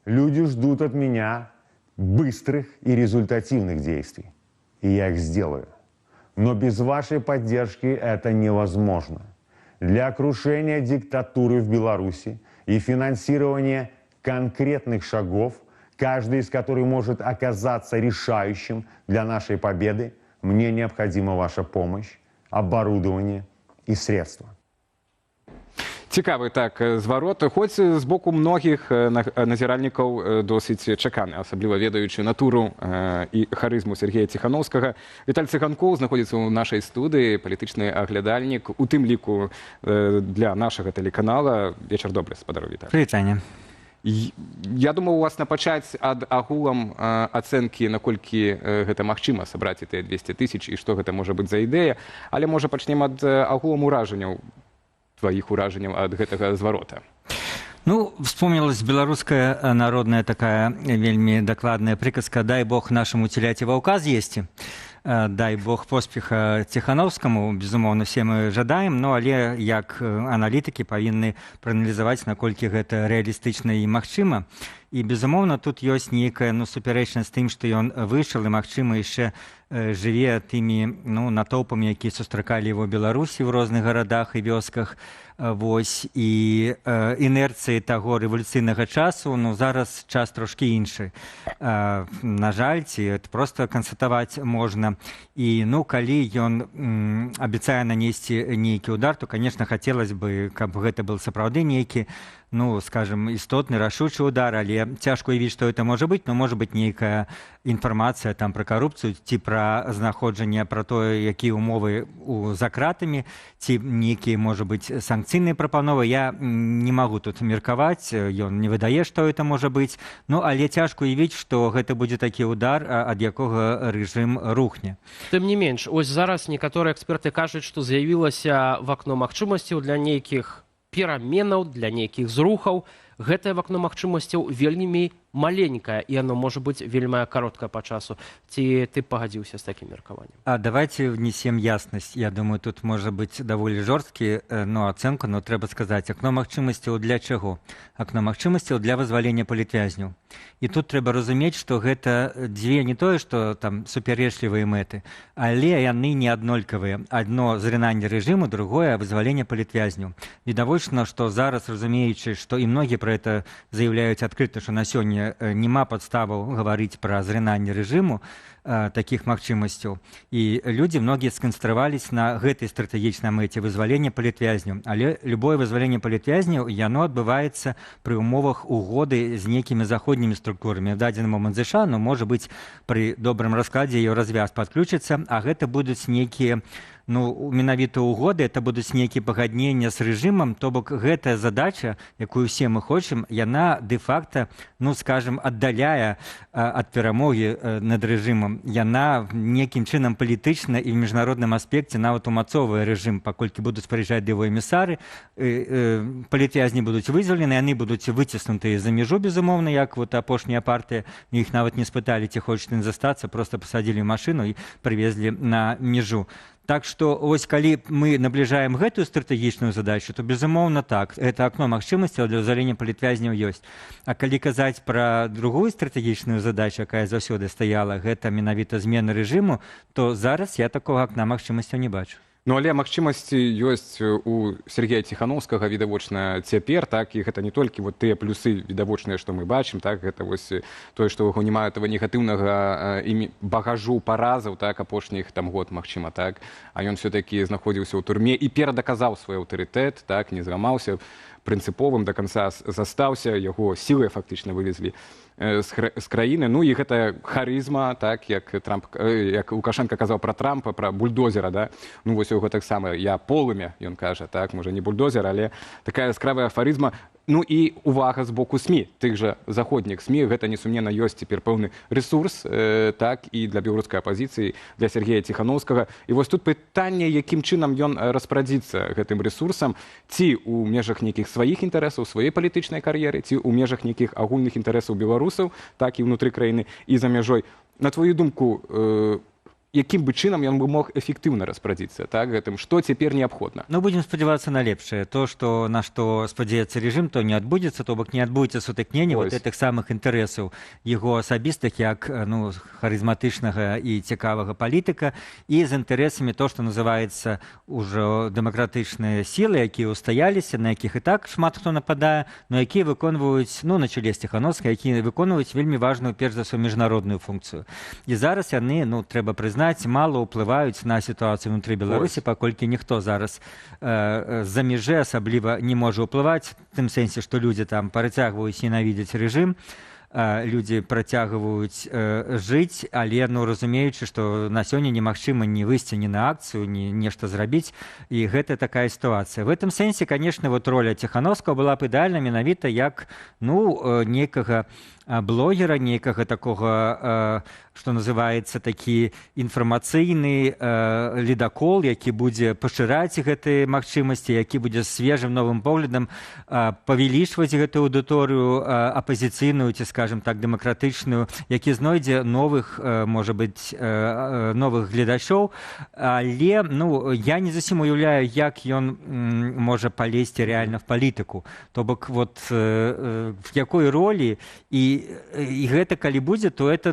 Люди ждут от меня быстрых и результативных действий. И я их сделаю. Но без вашей поддержки это невозможно. Для крушения диктатуры в Беларуси и финансирования конкретных шагов, каждый из которых может оказаться решающим для нашей победы, мне необходима ваша помощь, оборудование и средства. Цікавы так зварот, хоць з боку многіх назіральнікаў досыць чаканы, асабліва ведаючы натуру і харызму Сергея Ціханаўскага. Віталь Цыганкоў знаходзіцца ў нашай студыі, палітычны аглядальнік, у тым ліку для нашага тэлеканала. Вечар добры, спадару Віталь. Прывітанне. Я думаў у вас напачаць ад агулам ацэнкі, наколькі гэта магчыма сабраць тыя 200 тысяч і што гэта можа быць за ідэя, але можа пачнем ад агулам уражанняў, твоих ураженняў ад гэтага зварота. Ну, вспомнилась белорусская народная такая вельми докладная приказка «Дай Бог нашему теляти ваўка з'есці». Дай Бог поспеха Ціханаўскаму, безумоўна, все мы жадаем, но але як аналітыкі павінны прааналізаваць, наколькі гэта рэалістычна і магчыма. І, безумоўна, тут ёсць нейкая супярэчнасць тым, што ён выйшаў і, магчыма, яшчэ жыве тымі натоўпамі, якія сустракалі его Беларусі ў розных гарадах і вёсках. Вось, і інерцыі таго рэвалюцыйнага часу, зараз час трошкі іншы. На жаль, ці проста канстатаваць можна. І, калі ён абяцае нанесці нейкі удар, то, конечно, хацелось бы, каб гэта был сапраўды нейкі, скажем, істотны, рашучы удар, але цяжка уявіць, што это можа быць, но можа быць нейкая інфармацыя там пра карупцыю, ці пра знаходжанне, пра тое, якія умовы за кратамі, ці нейкія, можа быць, санкцыйныя прапановы. Я не магу тут меркаваць, ён не выдае, што это можа быць, але цяжка уявіць, што гэта будзе такі удар, ад якога рэжым рухне. Тым не менш, ось зараз некаторыя эксперты кажуць, што з'явілася вакно магчымасцяў для нейкіх пераменаў, для нейкіх зрухаў. Гэтае вакно магчымасцяў вельмі маленькае і яно можа быць вельмі кароткае па часу. Ці ты пагадзіўся з такім меркаваннем? А давайте внесем ясность. Я думаю, тут может быть довольно жорсткі ацэнку, но трэба сказаць, акно магчымасцяў для чаго? Акно магчымасцяў для вызвалення палітвязняў. І тут трэба разумець, што гэта дзве не тое, што там супярэчлівыя мэты, але яны не аднолькавыя. Адно зрынанне рэжыму, другое вызвалення палітвязняў. Відавочна, што зараз, разумеючы, што і многія пра гэта заяўляюць адкрыта, што на сёння няма падставаў гаварыць пра зрынанне рэжыму, такіх магчымасцяў. І людзі многія сканцэнтраваліся на гэтай стратэгічнай мэце вызвалення палітвязняў. Але любое вызваленне палітвязняў, яно адбываецца пры умовах угоды з нейкімі заходнімі структурамі. В дадзены момант ЗША, но можа быць пры добрым раскладзе еўразвяз падключыцца, а гэта будуць нейкія менавіта угоды, это будуць нейкія пагаднення з рэжымам, то бок гэтая задача, якую все мы хочам, яна дэ-факта, скажем, аддаляе ад перамогі над рэжымам. Яна некім чынам палітычна і ў міжнародным аспекце нават умацоўвае рэжым, паколькі будуць прыязджаць дывой эмісары, палітвязні будуць вызвалены, яны будуць выціснутыя за мяжу, безумоўна, як апошняя партыя, іх нават не спыталі, ці хочуць ім застацца, проста пасадзілі ў машыну і прывезлі на мяжу. Так што вось калі мы набліжаем гэтую стратэгічную задачу, то безумоўна так, гэта акно магчымасцяў для вызвалення палітвязняў ёсць. А калі казаць пра другую стратэгічную задачу, якая заўсёды стаяла, гэта менавіта змена рэжыму, то зараз я такога акна магчымасцяў не бачу. Але магчымасці ёсць у Сергея Ціханаўскага відавочна цяпер, так, і гэта не толькі тыя плюсы відавочныя, што мы бачым, так, гэта вось тое, што яго няма этого негатыўнага багажу паразаў, так, апошніх год, магчыма, так, а ён все-таки знаходзіўся ў турме і перадаказаў свой аўтарытэт, так, не зламаўся, прынцыповым да канца застаўся, яго сілай фактычна вывезлі з краіны. І гэта харызма, так, як Лукашенко казаў пра Трампа, пра бульдозера, да? Вось яго таксама я полымя, ён кажа, так, можа не бульдозер, але такая яскравая афарызма. І увага з боку СМІ, тых жа заходніх СМІ, гэта несумненна ёсць цяпер пэўны рэсурс, так, і для беларускай апазіцыі, для Сергея Ціханаўскага. І вось тут пытанне, якім чынам ён распрадзіцца гэтым рэсурсам, ці ў межах нейкіх сваіх інтарэсаў, сваёй палітычнай кар'еры, ці ў межах нейкіх агульных інтарэсаў беларусаў, так, і ўнутры краіны, і за мяжой. На твою думку, якім бы чынам ён бы мог эфектыўна распрадзіцца, так, гэтым, што цяпер неабходна? Будзем спадзявацца на лепшае. То, на што спадзяецца рэжым, то не адбудзецца, то бок не адбудзецца сутыкненне гэтых самых інтарэсаў яго асабістых, як харызматычнага і цікавага палітыка, і з інтарэсамі то, што называецца ўжо дэмакратычныя сілы, якія ўстаяліся, на якіх і так шмат хто нападае, но якія выконваюць, на чале з Ціханаўскай, якія выконваюць вельмі важную, перш за ўсё, міжнародную функцыю. І зараз яны, трэба прызнаць, мало ўплываюць на сітуацыю ўнутры Беларусі, паколькі ніхто зараз з-за мяжы асабліва не можа ўплываць, в тым сэнсе, што людзі там працягваюць ненавідзець рэжым, людзі працягваюць жыць, але разумеючы, што на сёння немагчыма ні выйсці ні на акцыю, ні нешта зрабіць, і гэта такая сітуацыя. В этом сэнсе, конечно, роля Ціханаўскага была б ідэальна менавіта як нейкага блогера, нейкага такога, што называецца такі інфармацыйны ледакол, які будзе пашыраць гэтыя магчымасці, які будзе свежым новым поглядам павялічваць гэтую аўдыторыю апазіцыйную, ці, скажем так, дэмакратычную, які знойдзе новых, можа быць, новых гледачоў. Але я не зусім уяўляю, як ён можа палезці рэальна в палітыку. То бок, в якой ролі і гэта калі будзе, то это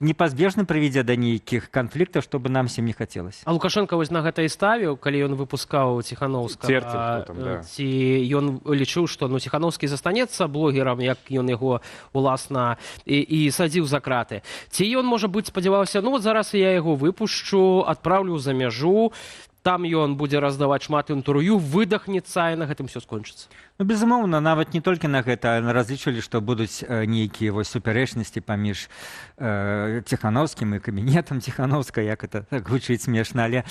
непазбежна прывядзе да нейкіх канфліктаў, што бы нам всем не хацелася. А Лукашенко вось на гэта і ставіў, калі ён выпускаў Ціханаўскага, ці ён лічыў, што Ціханаўскі застанецца блогерам, як ён яго уласна і садзіў за краты. Ці ён, можа быць, спадзяваўся, зараз я яго выпушчу, адпраўлю за мяжу, там ён будзе раздаваць шмат інтэрв'ю, выдахнецца, і на гэтым все скончыцца. Безумоўна, нават не толькі на гэта, разлічвалі, што будуць нейкія супярэчнасці паміж Ціханаўскім і кабінетам Ціханаўскай, як это так гучыць смешна, але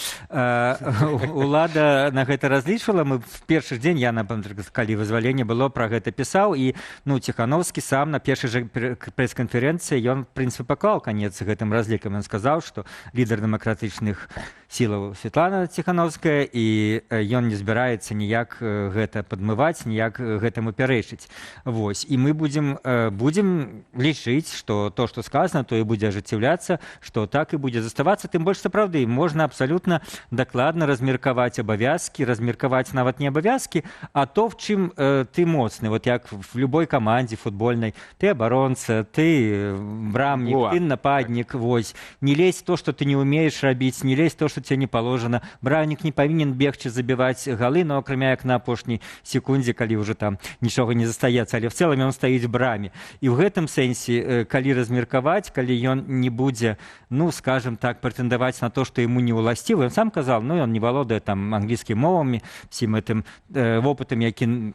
улада на гэта разлічвала. Мы в першы дзень, я, напрыклад, калі вызваленне было, пра гэта пісаў, і Ціханаўскі сам на першай жа прэс-канферэнцыі, ён, в прынцыпе, паклаў канец гэтым разлікам. Ён сказаў, што лідар дэмакратычных сілаў Светлана Ціхановская, і ён не збіраецца ніяк гэта падмываць, ніяк гэтаму пярэчыць. Вось. І мы будзем лічыць, што то, што сказана, то і будзе ажыццяўляцца, што так і будзе заставацца. Тым больш, сапраўды, можна абсалютна дакладна размеркаваць абавязкі, размеркаваць нават не абавязкі, а то, в чым ты моцны. Вот як в любой камандзе футбольнай. Ты абаронца, ты брамнік, ты нападнік. Вось. Не лезь то, што ты не умееш рабіць, не лезь то, што тебе не положено. Брамнік не павінен бегчы забіваць галы, но акрамя як на апошняй секундзе, калі ўжо там нічога не застаецца, але в цэлым ён стаіць браме. І ў гэтым сэнсе, калі размеркаваць, калі ён не будзе, ну, скажем так, прэтэндаваць на то, што яму не ўласціва, ён сам казаў, ну, ён не валодае там англійскімі мовамі, всім гэтым вопытам, які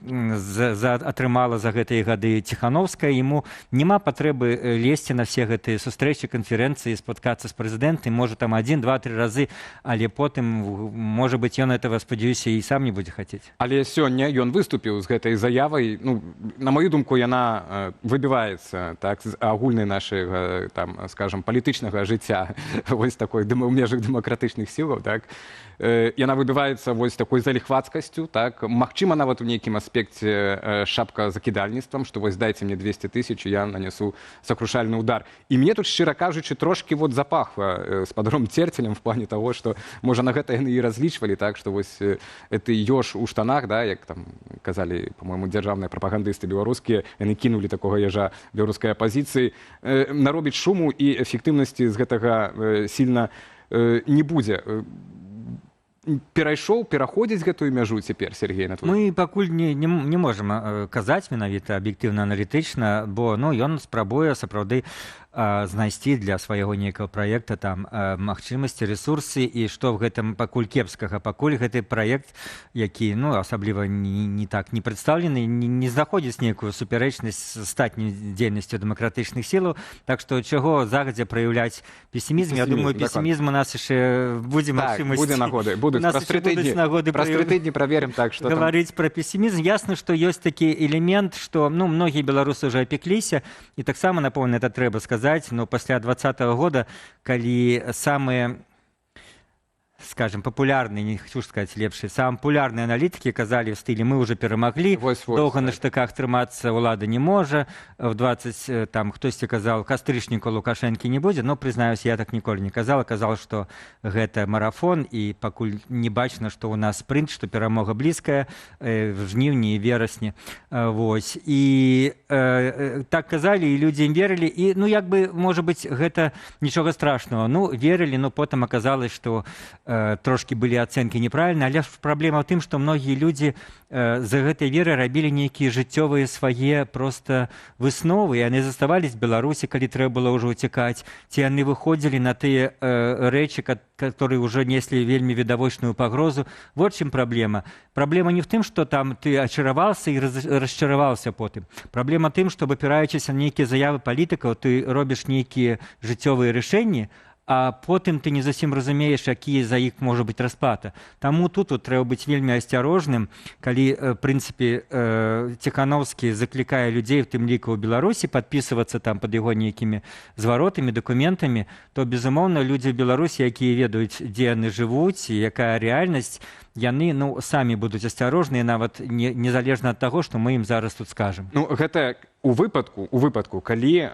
атрымала за гэтыя гады Ціхановская, яму няма патрэбы лезці на все гэтыя сустрэчы, канферэнцыі, спаткацца з прэзідэнтам, можа там 1, 2, 3 разы, але потым, можа быць, ён этого, спадзяюся, і сам не будзе хацець. Але сёння ён выступіў з гэтай заявай, ну, на мою думку, яна выбіваецца, так, з агульнай нашай, там, скажем, палітычнага жыцця, вось такой у межах дэмакратычных сілаў, так. Яна выбіваецца вось такой заліхвацкасцю, так, магчыма, нават у нейкім аспекце шапка закідальніцтвам, што вось дайце мне 200 000, я нанесу сакрушальны удар. І мне тут, шчыра кажучы, трошкі вот запахла спадаром Церцелем в плане того, што, можа, на гэта яны і разлічвалі, так, што вось гэты ёж у штанах, да, як там казалі, по-моему, дзяржаўныя прапагандысты беларускія, яны кінулі такога яжа беларускай апазіцыі, наробіць шуму і эфектыўнасці з гэтага сильна не будзе. Пераходзіць гэтую мяжу цяпер, Сергей, на твой? Мы пакуль не можам казаць менавіта аб'ектыўна-аналітычна, бо ён спрабуе сапраўды знайсці для свайго нейкага праекта там магчымасці, рэсурсы, і што в гэтым пакуль кепскага. Пакуль гэты праект, які, ну, асабліва не так не прадстаўлены, не знаходзіць нейкую супярэчнасць з астатняй дзейнасцю дэмакратычных сілаў, так што чаго загадзя праяўляць песімізм? Я думаю, песімізм у нас яшчэ будзе магчымасць. Будзе нагоды. Праз 3 тыдні праверым, так, што там. Гаварыць пра песімізм. Ясна, што ёсць такі элемент, што, ну, многія беларусы ўжо апекліся, і таксама, напэўна, это трэба сказаць, но пасля 2020 года, калі самыя, скажем, популярные, не хочу сказать лепшие, самые популярные аналитики казали в стиле «мы уже перемогли», долго на штыках трымацца ўлада не можа, в 20, там, хтосьці казал, кастрычніку Лукашэнкі не будзе, но, признаюсь, я так ніколі не казал, што гэта марафон, і пакуль не бачна, што ў нас спрынт, што перамога блізкая в жніўні і верасні. Вось. І так казалі, і людзі ім верылі, і, ну, як бы, можа быць, гэта нічога страшного. Ну, верылі, но потым аказалось, што трошки былі ацэнкі неправільныя, але праблема ў тым, што многія людзі за гэтай веры рабілі нейкія жыццёвыя свае проста высновы, і яны заставались в Беларусі, калі трэба было ўжо ўцякаць, ці яны выходзілі на тыя рэчы, которые ўжо неслі вельмі відавочную пагрозу. Вот чым праблема. Праблема не в тым, што там ты ачараваўся і расчараваўся потым. Праблема тым, што абапіраючыся на нейкія заявы палітыкаў, ты робіш нейкія жыццёвыя рашэнні, а потым ты не зусім разумееш, які за іх можа быць расплата. Таму тут трэба быць вельмі асцярожным, калі, в прынцыпе, Ціхановскі заклікае людзей, в тым ліку ў Беларусі, падпісвацца там пад яго нейкімі зваротамі, дакументамі, то, безумоўна, людзі ў Беларусі, якія ведаюць, дзе яны жывуць і якая рэальнасць, яны, ну, самі будуць асцярожныя, нават незалежна ад таго, што мы ім зараз тут скажам. Ну, гэта у выпадку, калі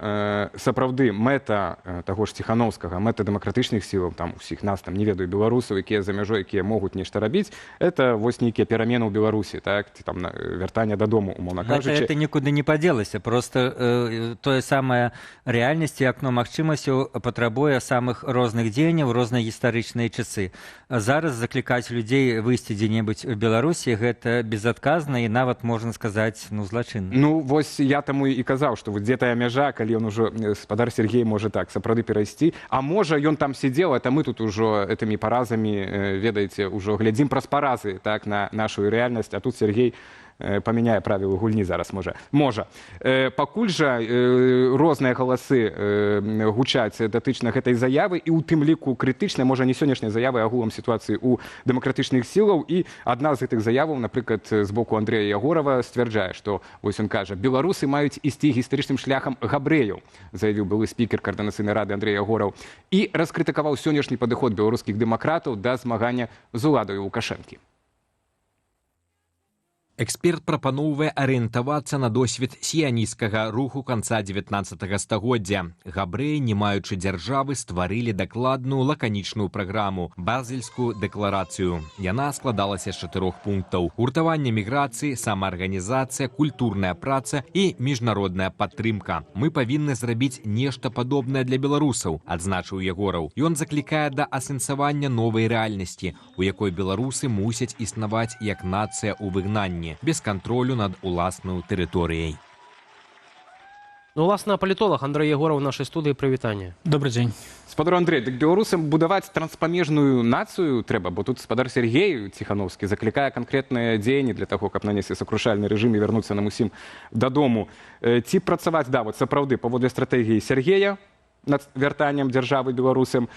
сапраўды мэта таго ж Ціхановскага, мэта дэмакратычных сілаў, там усіх нас, там, не ведаю, беларусаў, якія за мяжой, якія могуць нешта рабіць, это вось нейкія перамены ў Беларусі, так, ці там вяртанне дадому, умоўна кажучы. Это нікуды не падзелася, просто тое самае рэальнасць і акно магчымасцяў патрабуе самых розных дзеянняў, розныя гістарычныя часы. Зараз заклікаць людзей выйсці дзе-небудзь у Беларусі, гэта безадказна і нават, можна сказаць, ну, злачынна. Ну, вось я таму і казаў, што дзе тая мяжа, калі ён ужо, спадар Сергей можа так сапраўды перайсці, а можа ён там сидзеў, это мы тут ужо этымі паразамі, ведаеце, ужо глядзім праз паразы, так, на нашу рэальнасць, а тут Сергей памяняе правілы гульні зараз можа. Пакуль жа розныя галасы гучаць датычна гэтай заявы, і ў тым ліку крытычнай, можа не сённяшняй заявы, а агулам сітуацыі ў дэмакратычных сілаў. І адна з гэтых заяваў, напрыклад, з боку Андрэя Ягорова сцвярджае, што, вось ён кажа, беларусы маюць ісці гістарычным шляхам габрэяў, заявіў былы спікер Каардынацыйнай рады Андрэй Ягораў, і раскрытыкаваў сённяшні падыход беларускіх дэмакратаў да змагання з уладаю Лукашэнкі. Эксперт прапаноўвае арыентавацца на досвед сіянісцкага руху канца 19 стагоддзя. Габрэі, не маючы дзяржавы, стварылі дакладную лаканічную праграму – Базельскую дэкларацыю. Яна складалася з 4 пунктаў: гуртаванне міграцыі, самаарганізацыя, культурная праца і міжнародная падтрымка. Мы павінны зрабіць нешта падобнае для беларусаў, адзначыў Ягораў. Ён заклікае да асэнсавання новай рэальнасці, у якой беларусы мусяць існаваць як нацыя ў выгнанні, без контролю над уласною тэрыторыяй. Ну, уласна, палітолог Андрэй Ягораў в нашай студыі. Прывітанне. Добрый дзень. Спадар Андрэй, дык беларусам будаваць транспамежную нацыю трэба, бо тут спадар Сергей Ціхановскі заклікае канкрэтныя дзеянні для таго, каб нанесці сакрушальны рэжым і вярнуцца нам усім дадому. Ці працаваць, да, вот сапраўды, паводле стратэгіі Сергея над вяртаннем дзяржавы беларусам,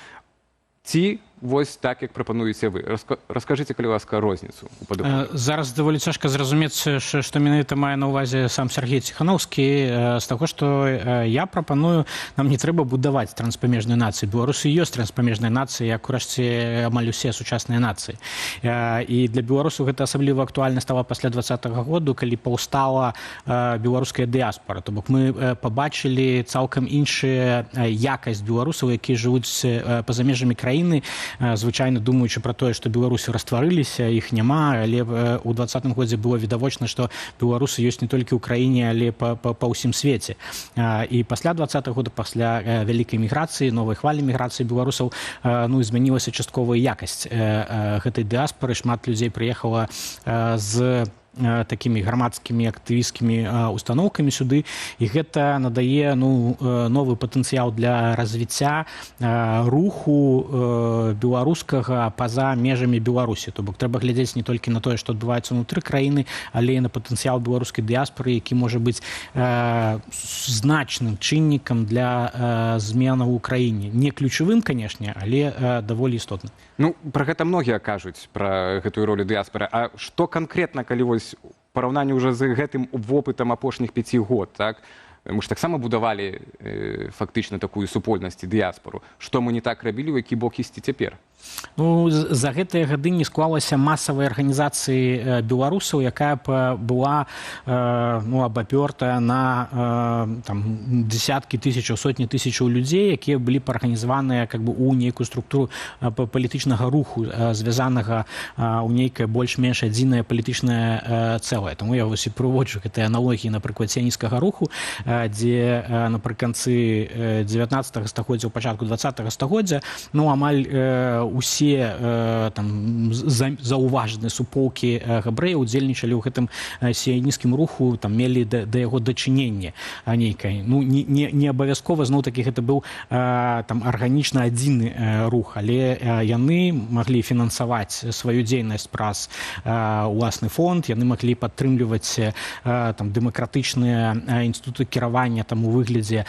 ці вось так, як прапануеце вы. Раскажыце, калі ласка, розніцу ў падыходзе. Зараз даволі цяжка зразумець, што менавіта мае на ўвазе сам Сергей Ціхановскі, з таго, што я прапаную, нам не трэба будаваць транспамежную нацыю. Беларусы ёсць транспамежнай нацыяй, як урэшце амаль усе сучасныя нацыі. І для беларусаў гэта асабліва актуальна стала пасля 20-го году, калі паўстала беларуская дыяспора. То бок мы пабачылі цалкам іншую якасць беларусаў, якія жывуць па-за межамі краіны, звычайна думаючы пра тое, што беларусы растварыліся, іх няма, але ў 20-м годзе было відавочна, што беларусы ёсць не толькі ў краіне, але па ўсім свеце. І пасля 20-го года, пасля вялікай міграцыі, новай хвалі міграцыі беларусаў, змянілася частковая якасць гэтай дыаспоры. Шмат людзей прыехала з такімі грамадскімі актывісцкімі установкамі сюды, і гэта надае новы патэнцыял для развіцця руху беларускага па-за межамі Беларусі. То бок трэба глядзець не толькі на тое, што адбываецца ўнутры краіны, але і на патэнцыял беларускай дыяспоры, які можа быць значным чыннікам для зменаў у краіне. Не ключавым, канешне, але даволі істотным. Ну, пра гэта многія кажуць, пра гэтую ролю дыяспоры. А што канкрэтна, калі вось параўнанне ўжо з гэтым вопытам апошніх 5 год, так? Мы ж таксама будавалі фактычна такую супольнасць і дыяспору. Што мы не так рабілі, у які бок ісці цяпер? Ну, за гэтыя гады не склалася масавай арганізацыі беларусаў, якая б была абапёртая на дзесяткі тысячаў, сотні тысячаў людзей, якія былі парганізаваныя у нейкую структуру палітычнага руху, звязанага ў нейкае больш-менш адзінае палітычнае цэлае. Таму я вось і прыводжу гэтыя аналогіі, напрыклад, сіянісцкага руху, дзе напрыканцы 19 стагоддзя, у пачатку 20 стагоддзя, амаль усе заўважныя суполкі габрэяў удзельнічалі ў гэтым сіянісцкім руху, мелі да яго дачынення нейкае. Не абавязкова, зноў-такі, гэта быў арганічна адзіны рух, але яны маглі фінансаваць сваю дзейнасць праз уласны фонд, яны маглі падтрымліваць дэмакратычныя інстытуты кіравання у выглядзе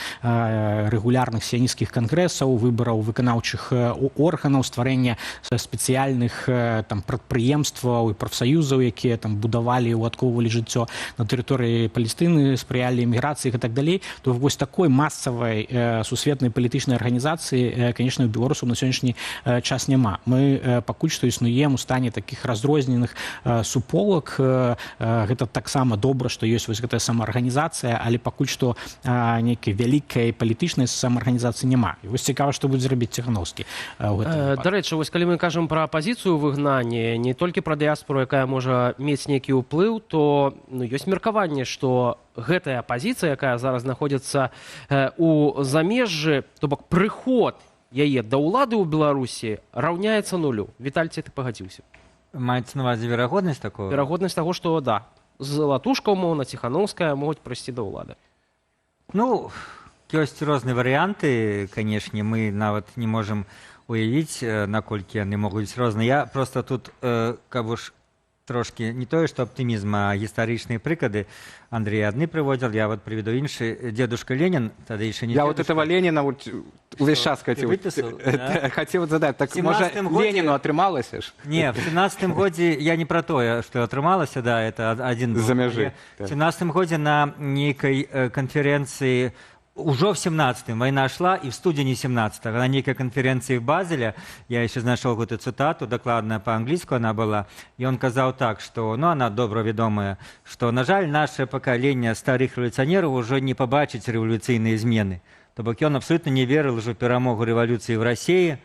рэгулярных сіянісцкіх кангрэсаў, выбараў выканаўчых органаў, стварэння спецыяльных прадпрыемстваў і прафсаюзаў, якія будавалі і уладкоўвалі жыццё на тэрыторыі Палестыны, спрыялі эміграцыі і так далей. То вось такой масавай сусветнай палітычнай арганізацыі, конечно, у беларусаў на сённяшні час няма. Мы пакуль што існуем у стане такіх разрозненых суполак. Гэта таксама добра, што ёсць вось гэтая самаарганізацыя, але пакуль што нейкай вялікай палітычнай самаарганізацыі няма. І вось цікава, што будзе зрабіць Ціхановскі. Дарэчы, вось калі мы кажам пра апазіцыю выгнання, не толькі пра дыяспору, якая можа мець нейкі ўплыў, то ёсць меркаванне, што гэтая апазіцыя, якая зараз знаходзіцца у замежжы, то бок прыход яе да ўлады ў Беларусі раўняецца нулю. Віталь, ці ты пагадзіўся? Маецца на ўвазе верагоднасць такого? Верагоднасць таго, што да, Залатушка, умоўна, Ціхановская могуць прыйсці да ўлады. Ну, ёсць розныя варыянты, канешне, мы нават не можам уявіць, наколькі яны могуць розныя. Я проста тут, каб уж трошки не тое, што аптымізм, а гістарычныя прыклады. Андрей адны прыводзіл, я вот приведу іншы. Дедушка Ленин, тады еще не я дедушка. вот этого Ленина вот увесь час хотел. Да? Хотел задать. Так, может, Ленину атрымалася ж? Не, в 17-м годзе я не про тое, што атрымалася, да, это один был. За мяжы. В 17-м годзе на нейкай канференцыі уже в 17-м война шла, и в студені 17-го на некой конференции в Базеле, я еще нашел эту цитату, докладная по-английски она была, и он сказал так, что, ну, она добро ведомая, что, на жаль, наше поколение старых революционеров уже не побачить революційные змены. То бок он абсолютно не верил уже в перамогу революции в России,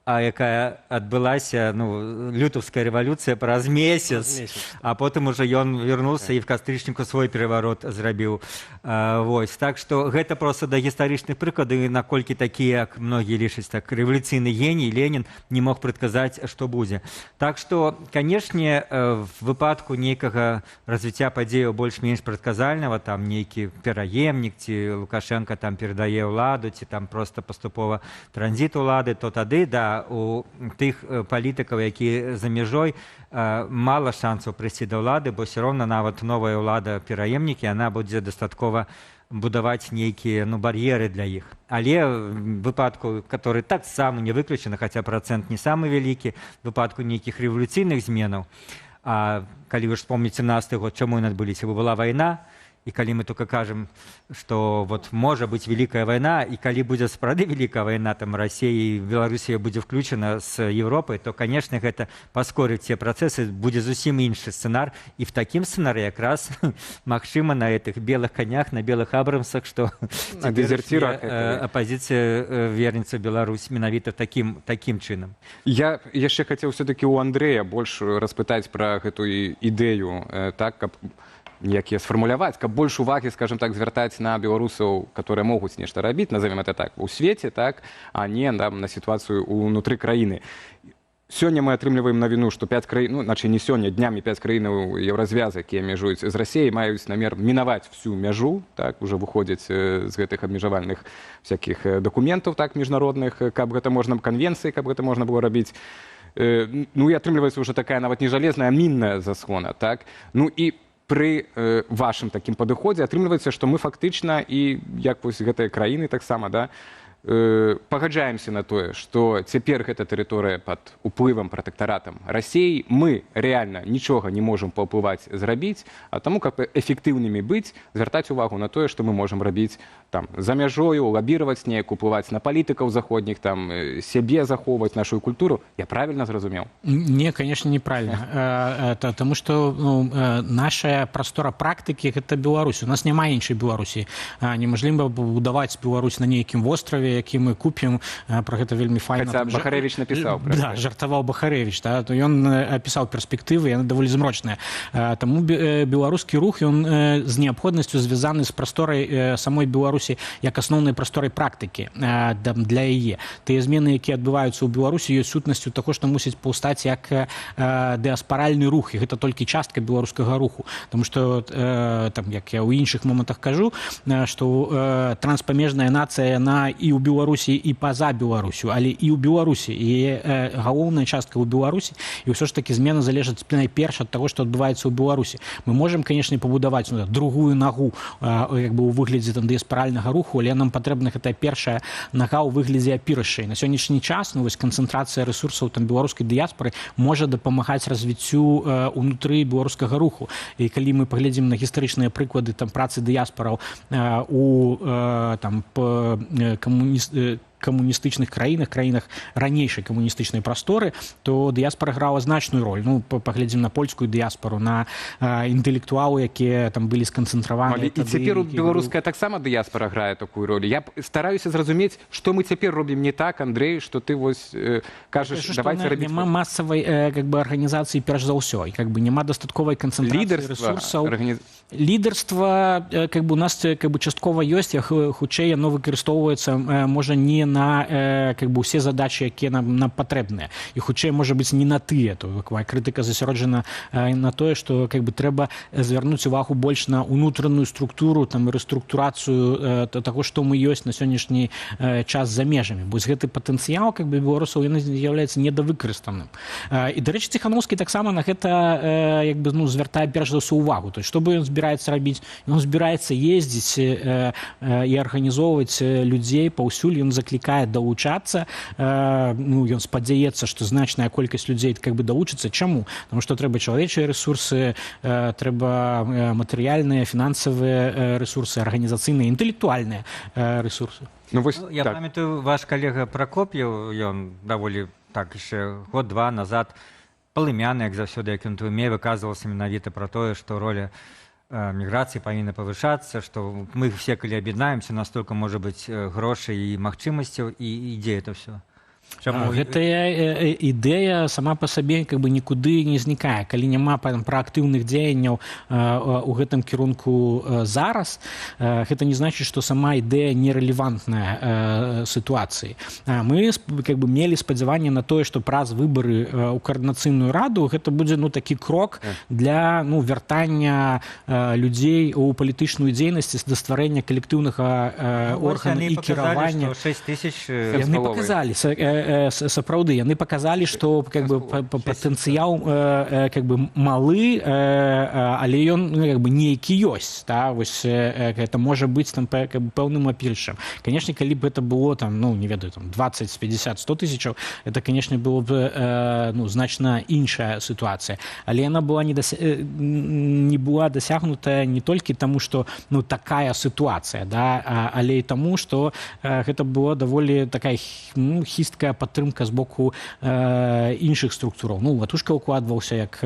а якая адбылася, ну, лютовская революция праз месяц, а потым уже ён вернулся і в кастрычніку свой переворот зрабіў. Вось. Так што гэта просто да гістарычных прыкладаў, наколькі такія, як многія лічаць, так, рэвалюцыйны геній Ленін не мог прадказаць, што будзе. Так што, канешне, в выпадку нейкага развіцця падзеяў больш-менш прадказальнага, там нейкі пераемнік, ці Лукашенко там перадае ўладу, ці там просто паступова транзіт улады, то тады, да, у тых палітыкаў, якія за мяжой, мала шансаў прыйсці да ўлады, бо все роўна нават новая ўлада пераемнікі, яна будзе дастаткова будаваць нейкія, ну, бар'еры для іх. Але в выпадку, который таксама не выключаны, хаця працэнт не самы вялікі, в выпадку нейкіх рэвалюцыйных зменаў, калі вы ж вспомніце 17-й год, чаму яны адбыліся, бо была вайна, і калі мы только кажам, што вот можа быць вялікая вайна, і калі будзе сапраўды вялікая вайна, там Расія і Беларусія будзе включана з Еўропай, то, канешне, гэта паскорыць ці працэсы, будзе зусім іншы сцэнар, і в такім сцэнары якраз магчыма на гэтых белых канях, на белых абрамсах, што апазіцыя вернецца Беларусь менавіта такім чынам. Я яшчэ хацеў все-таки у Андрэя больш распытаць пра гэту ідэю, так, каб якія сфармуляваць, каб больш увагі, скажем так, звяртаць на беларусаў, которые могуць нешта рабіць, назовем это так, у свеце, так, а не на сітуацыю ўнутры краіны. Сёння мы атрымліваем навіну, што 5 краін, ну, значит, не сёння, днямі 5 краінаў еўразвяза, якія мяжуюць з Расіяй, маюць намер мінаваць всю мяжу, так, уже выходзяць з гэтых абмежавальных всякіх дакументаў, так, міжнародных, каб гэта можна, канвенцыі, каб гэта можна было рабіць. Ну, і атрымліваецца уже такая нават не жалезная, а мінная заслона, так. Ну, і пры вашым такім падыходзе атрымліваецца, што мы фактычна і як вось гэтыя краіны таксама, да, пагаджаемся на тое, што цяпер гэта тэрыторыя пад уплывам пратэктаратам Расіі, мы рэальна нічога не можам паўплываць зрабіць, а таму, каб эфектыўнымі быць, звяртаць увагу на тое, што мы можам рабіць там за мяжою, лабіраваць неяк, уплываць на палітыкаў заходніх, там сябе захоўваць, нашу культуру. Я правильно зразумеў? Не, конечно, неправильно. Таму што наша прастора практыкі гэта Беларусь. У нас няма іншай Беларусі. Немажліва будаваць Беларусь на нейкім востраве, які мы купім, про гэта вельмі файна. Хаця Бахарэвіч напісаў. Да, жартаваў Бахарэвіч, да, то ён апісаў перспектывы, яны даволі змрочныя. Таму беларускі рух, ён з неабходнасцю звязаны з прасторай самой Беларусі як асноўнай прасторай практыкі для яе. Тыя змены, якія адбываюцца ў Беларусі, ёсць сутнасцю таго, што мусіць паўстаць як дыаспаральны рух, і гэта толькі частка беларускага руху. Таму што, там, як я ў іншых момантах кажу, што транспамежная нацыя, яна і ў Беларусі і па-за Беларусю, але і ў Беларусі. І галоўная частка ў Беларусі, і ўсё ж такі змена залежыць найперш ад таго, што адбываецца ў Беларусі. Мы можам, канешне, пабудаваць другую нагу як бы ў выглядзе там дыаспаральнага руху, але нам патрэбна гэтая першая нага ў выглядзе апірышай. На сённяшні час, ну, вось канцэнтрацыя рэсурсаў там беларускай дыяспары можа дапамагаць развіццю унутры беларускага руху. І калі мы паглядзім на гістарычныя прыклады там працы дыяспараў у там камуністычных краінах ранейшай камуністычнай прасторы, то дыяспара грала значную роль. Ну, паглядзім на польскую дыяспару, на інтэлектуалы, якія там былі сканцэнтраваны. І цяпер беларуская таксама дыяспара грае такую роль. Я стараюся зразумець, што мы цяпер робім не так, Андрэй, што ты вось кажаш, давайце рабіць... Няма масавай как бы арганізацыі перш за ўсё. Как бы няма дастатковай канцэнтрацыі рэсурсаў. Лідарства как бы у нас как бы часткова ёсць, хутчэй яно выкарыстоўваецца можа не не на как бы усе задачы, якія нам патрэбныя, і хутчэй можа быць не на тыя. То крытыка засяроджана на тое, што как бы трэба звярнуць увагу больш на унутраную структуру, там рэструктурацыю таго, што мы ёсць на сённяшні час за межамі. Бо гэты патэнцыял как бы беларусаў ён з'яўляецца недавыкарыстаным. І дарэчы, Ціхановскі таксама на гэта як бы звяртае перш за ўсё увагу. То есть што бы ён збіраецца рабіць? Ён збіраецца ездзіць і арганізоўваць людзей паўсюль, ён заклікае далучацца. Ён спадзяецца, што значная колькасць людзей как бы далучыцца. Чаму? Таму што трэба чалавечыя рэсурсы, трэба матэрыяльныя, фінансавыя рэсурсы, арганізацыйныя, інтэлектуальныя рэсурсы. Я памятаю, ваш калега Пракоп'еў, ён даволі так яшчэ год-два назад палымяны, як заўсёды, як ён твуме, выказваўся менавіта пра тое, што роля міграцыі павінна павышацца, што мы все, калі аб'яднаемся, настолькі можа быць грошай і магчымасцяў, і ідзе это ўсё. Гэтая ідэя сама па сабе как бы нікуды не знікае. Калі няма праактыўных дзеянняў у гэтым кірунку зараз, гэта не значыць, што сама ідэя нерэлевантная сітуацыі. Мы как бы мелі спадзяванне на тое, што праз выбары ў каардынацыйную раду гэта будзе такі крок для вяртання людзей у палітычную дзейнасць да стварэння калектыўнага органа і кіравання. 6 тысяч яны паказалі сапраўды, яны паказалі, што как бы патэнцыял как бы малы, але ён как бы нейкі ёсць, да? Вось это можа быць там пэўным апільчам. Канешне, калі б это было там, не ведаю, там 20, 50, 100 тысячаў, это, канешне, было б значна іншая сітуацыя. Але яна была не была дасягнутая не толькі таму, што такая сітуацыя, да? Але і таму, што гэта была даволі такая хісткая падтрымка з боку іншых структураў. Ватушка ўкладваўся як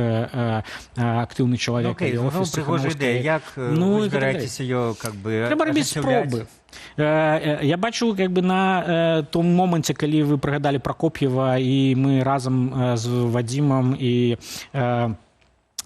актыўны чалавек. Прыгожая ідэя. Як вы збіраецеся её как бы трэба рабіць спробы. Я бачу как бы на том моманце, калі вы прыгадалі Пракоп'ева, і мы разам з Вадзімам і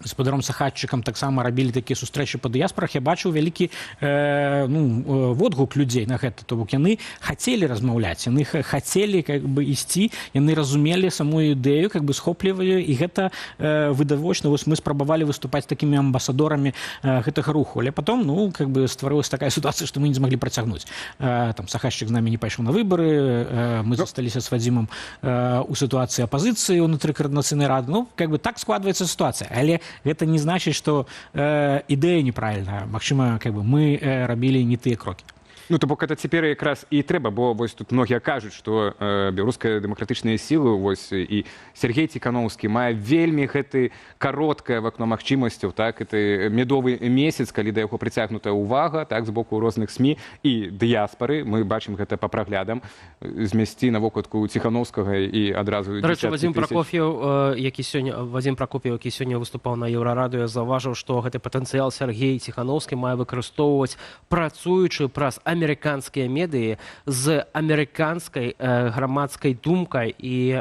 гаспадаром Сахатчыкам таксама рабілі такія сустрэчы па дыяспарах, я бачыў вялікі водгук людзей на гэта. То бок яны хацелі размаўляць, яны хацелі как бы ісці, яны разумелі самую ідэю, как бы схоплівалі, і гэта відавочна. Вось мы спрабавалі выступаць такімі амбасадорамі гэтага руху, але потом как бы стварылася такая сітуацыя, што мы не змаглі працягнуць. Там Сахатчык з намі не пайшоў на выбары, мы засталіся з Вадзімам у сітуацыі апазіцыі ўнутры каардынацыйнай рады. Как бы так складваецца сітуацыя, але гэта не значыць, што ідэя неправільная. Магчыма, как бы мы рабілі не тыя крокі. То бок это цяпер якраз і трэба, бо вось тут многія кажуць, што беларуская дэмакратычная сілы, вось і Сергей Ціхановскі мае вельмі гэты кароткае вакно магчымасцяў, так, это медовы месяц, калі да яго прыцягнутая ўвага, так, з боку розных СМІ і дыяспары, мы бачым гэта па праглядам, змясці на вокладку Ціхановскага і адразу дзесяткі тысяч. Вадзім Пракоп'еў, які сёння выступаў на Еўрарадыё, заўважыў, што гэты патэнцыял Сергей Ціхановскі мае выкарыстоўваць, працуючы праз амерыканскія медыі з амерыканскай грамадскай думкай і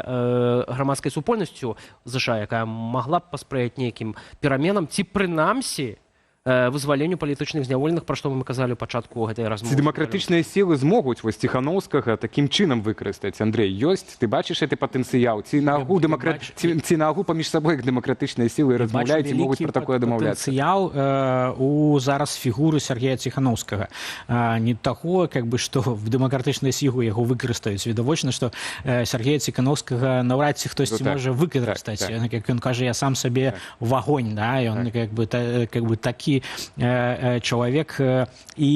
грамадскай супольнасцю ЗША, якая магла б паспрыяць нейкім пераменам ці прынамсі вызваленню палітычных зняволеных, пра што мы казалі ў пачатку гэтай размовы. Ці дэмакратычныя сілы змогуць вось Ціхановскага такім чынам выкарыстаць? Андрэй, ёсць? Ты бачыш гэты патэнцыял? Ці наогул паміж сабой дэмакратычныя сілы размаўляюць і могуць пра такое дамаўляцца? Патэнцыял у зараз фігуры Сергея Ціхановскага. Не таго, как бы, што в дэмакратычныя сілы яго выкарыстаюць. Відавочна, што Сергея Ціхановскага наўрад ці хтосьці можа выкарыстаць. Як ён кажа, я сам сабе в агонь, да? Ён как бы такі чалавек, і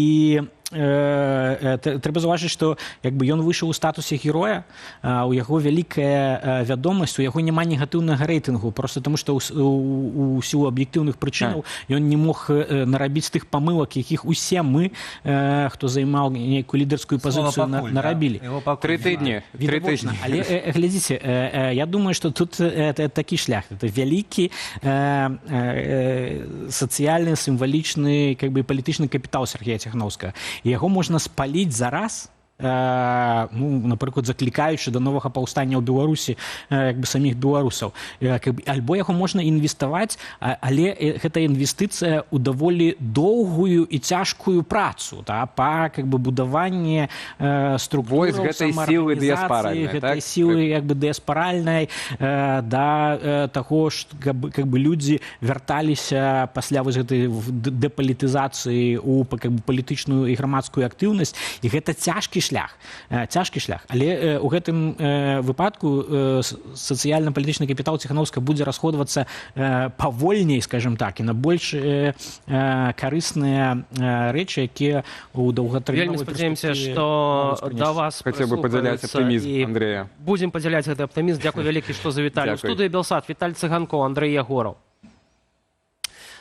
трэба заўважыць, што як бы ён выйшаў у статусе героя, у яго вялікая вядомасць, у яго няма негатыўнага рэйтынгу, просто таму што у сілу аб'ектыўных прычынаў ён не мог нарабіць тых памылак, якіх усе мы, хто займаў нейкую лідарскую пазіцыю, нарабілі. 3 тыдні. Але глядзіце, я думаю, што тут такі шлях, это вялікі сацыяльны, сімвалічны, как бы палітычны капітал Сергея Ціхановскага. І яго можна спаліць зараз, напрыклад, заклікаючы да новага паўстання ў Беларусі саміх беларусаў. Альбо яго можна інвеставаць, але гэта інвестыцыя ў даволі доўгую і цяжкую працу па будаванні структураў самаарганізацыі, гэтай сілы дыяспаральнай, да таго, каб людзі вярталіся пасля гэтай дэпалітызацыі ў палітычную і грамадскую актыўнасць, і гэта цяжкі шлях. Але ў гэтым выпадку сацыяльна-палітычны капітал Ціханаўскага будзе расходвацца павольней, скажем так, і на больш карысныя рэчы, якія ў доўгатэрміновай перспектыве. Вельмі спадзяёмся, што да вас прыслухаюцца, будзем падзяляць гэты аптымізм. Дзякуй вялікі, што завіталі. У студыі Белсат Віталь Цыганкоў, Андрэй Ягораў.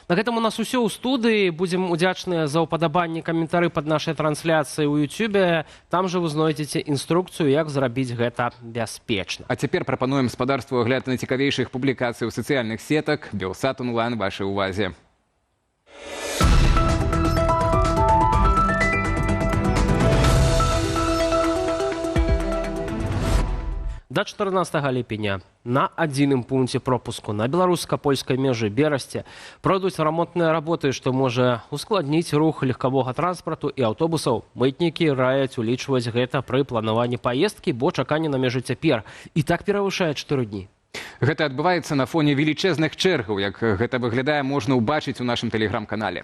На гэтым у нас усё ў студыі. Будзем удзячныя за ўпадабанні, каментары пад нашай трансляцыяй у YouTube. Там жа вы знойдзеце інструкцыю, як зрабіць гэта бяспечна. А цяпер прапануем спадарству агляд на цікавейшых публікацый у сацыяльных сетак. Белсат онлайн вашай увазе. До 14 ліпеня на адзіным пункце пропуску на беларуска-польскай межы Берасці пройдуць рамонтныя работы, што можа ускладніць рух легкавога транспарту і аўтобусаў. Мытнікі раяць улічваць гэта пры планаванні паездкі, бо чаканне на межы цяпер і так перавышае 4 дні. Гэта адбываецца на фоне велічэзных чэргаў. Як гэта выглядае, можна ўбачыць у нашым тэлеграм-канале.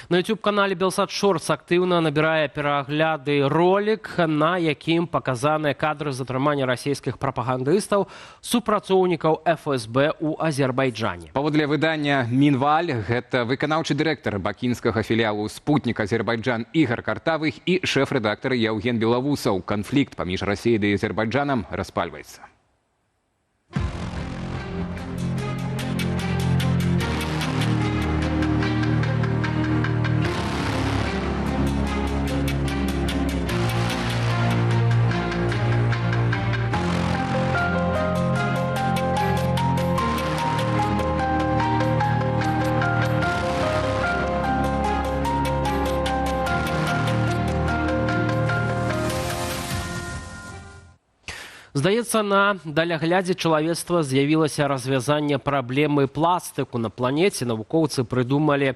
На YouTube-канале Белсат Шортс актыўна набірае перагляды ролик, на якім паказаныя кадры затрымання расійскіх прапагандыстаў, супрацоўнікаў ФСБ у Азербайджане. Паводле выдання Мінваль, гэта выканаўчы дырэктар бакінскага філіялу «Спутнік Азербайджан» Ігор Картавых і шэф-рэдактар Яўген Белавусаў. Канфлікт паміж Расіяй ды Азербайджанам распальваецца. Здаецца, на даляглядзе чалавецтва з'явілася развязанне праблемы пластыку на планеце. Навукоўцы прыдумалі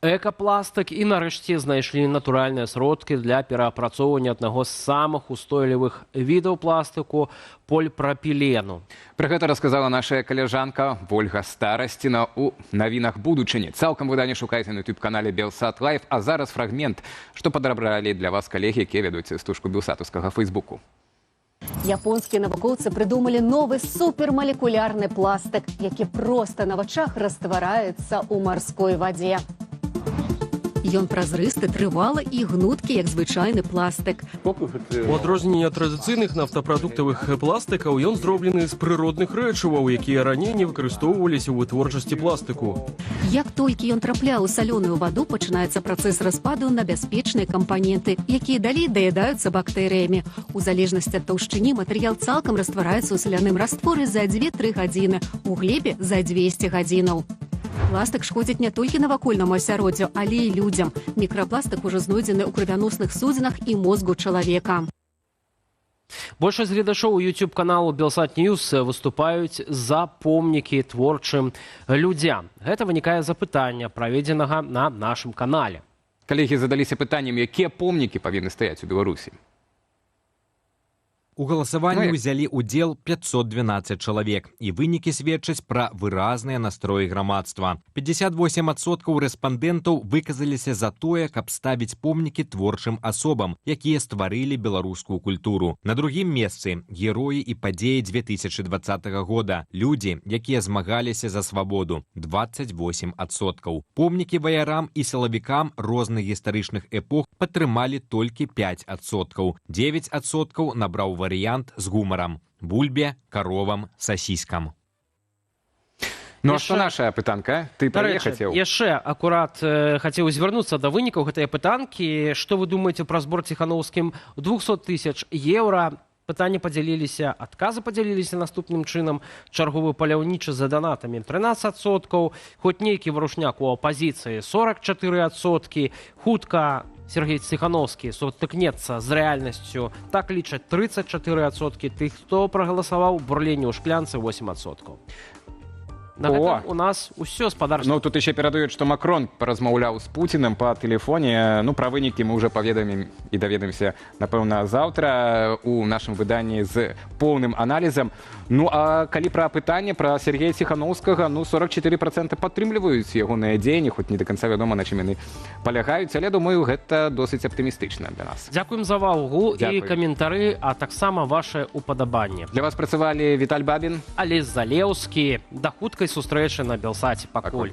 экапластык і нарэшце знайшлі натуральныя сродкі для пераапрацоўвання аднаго з самых устойлівых відаў пластыку – польпрапілену. Пра гэта расказала наша каляжанка Вольга Старасціна ў навінах будучыні. Цалкам выданне шукайце на YouTube-канале Белсат Лайв, а зараз фрагмент, што падрабралі для вас калегі, якія ведуць стужку белсатаўскага фейсбуку. Японскія навукоўцы прыдумалі новы супермалекулярны пластык, які проста на вачах раствараецца ў марской вадзе. Ён празрысты, трывалы і гнуткі, як звычайны пластык. У адрозненні ад традыцыйных нафтапрадуктавых пластыкаў, ён зроблены з прыродных рэчываў, якія раней не выкарыстоўваліся ў вытворчасці пластыку. Як толькі ён трапляе ў салёную ваду, пачынаецца працэс распаду на бяспечныя кампаненты, якія далей даядаюцца бактэрыямі. У залежнасці ад таўшчыні матэрыял цалкам раствараецца ў саляным растворы за 2-3 гадзіны, у глебе за 200 гадзінаў. Пластык шкодзіць не толькі навакольнаму асяроддзю, але і людзям. Мікрапластык ужо знойдзены ў крывяносных судзінах і мозгу чалавека. Большасць гледачоў YouTube-каналу Белсат Ньюс выступаюць за помнікі творчым людзям. Гэта вынікае з апытання, праведзенага на нашым канале. Калегі задаліся пытаннем, якія помнікі павінны стаяць у Беларусі. У галасаванні ўзялі ўдзел 512 чалавек, і вынікі сведчаць пра выразныя настроі грамадства. 58% рэспандэнтаў выказаліся за тое, каб ставіць помнікі творчым асобам, якія стварылі беларускую культуру. На другім месцы героі і падзеі 2020 года, людзі, якія змагаліся за свабоду, 28%. Помнікі ваярам і сілавікам розных гістарычных эпох падтрымалі толькі 5%. 9% набраў варыянт з гумарам. бульбе, коровам, сосискам. Ну а што наша пытанка? Ты пра яе хацеў? Яшчэ акурат хацеў звярнуцца да вынікаў гэтай пытанкі. Што вы думаеце пра збор Ціханаўскім 200 000 еўра? Пытанні падзяліліся, адказы падзяліліся наступным чынам. Чарговы паляўнічы за донатамі 13%, хоць нейкі варушняк у апазіцыі 44%, хутка Сергей Ціханаўскі сутыкнецца з рэальнасцю, так лічаць 34%, тых, хто прагаласаваў, бурленне ў шклянцы 8%. На гэтым у нас усё спадарства. Ну, тут еще перадаюць, што Макрон паразмаўляў з Пуціным па тэлефоне. Ну, пра вынікі мы ўжо паведамім і даведаемся, напэўна, заўтра у нашым выданні з поўным аналізам. Ну, а калі пра пытанне пра Сергея Ціханаўскага, ну, 44% падтрымліваюць ягоныя дзеянні, хоць не да канца вядома, на чым яны палягаюць, але, думаю, гэта досыць аптымістычна для нас. Дзякуем за увагу і каментары, а таксама ваше упадабанне. Для вас працавалі Віталь Бабін, Алесь Залеўскі. Да хуткай сустрэчы на Белсаце. Пакуль.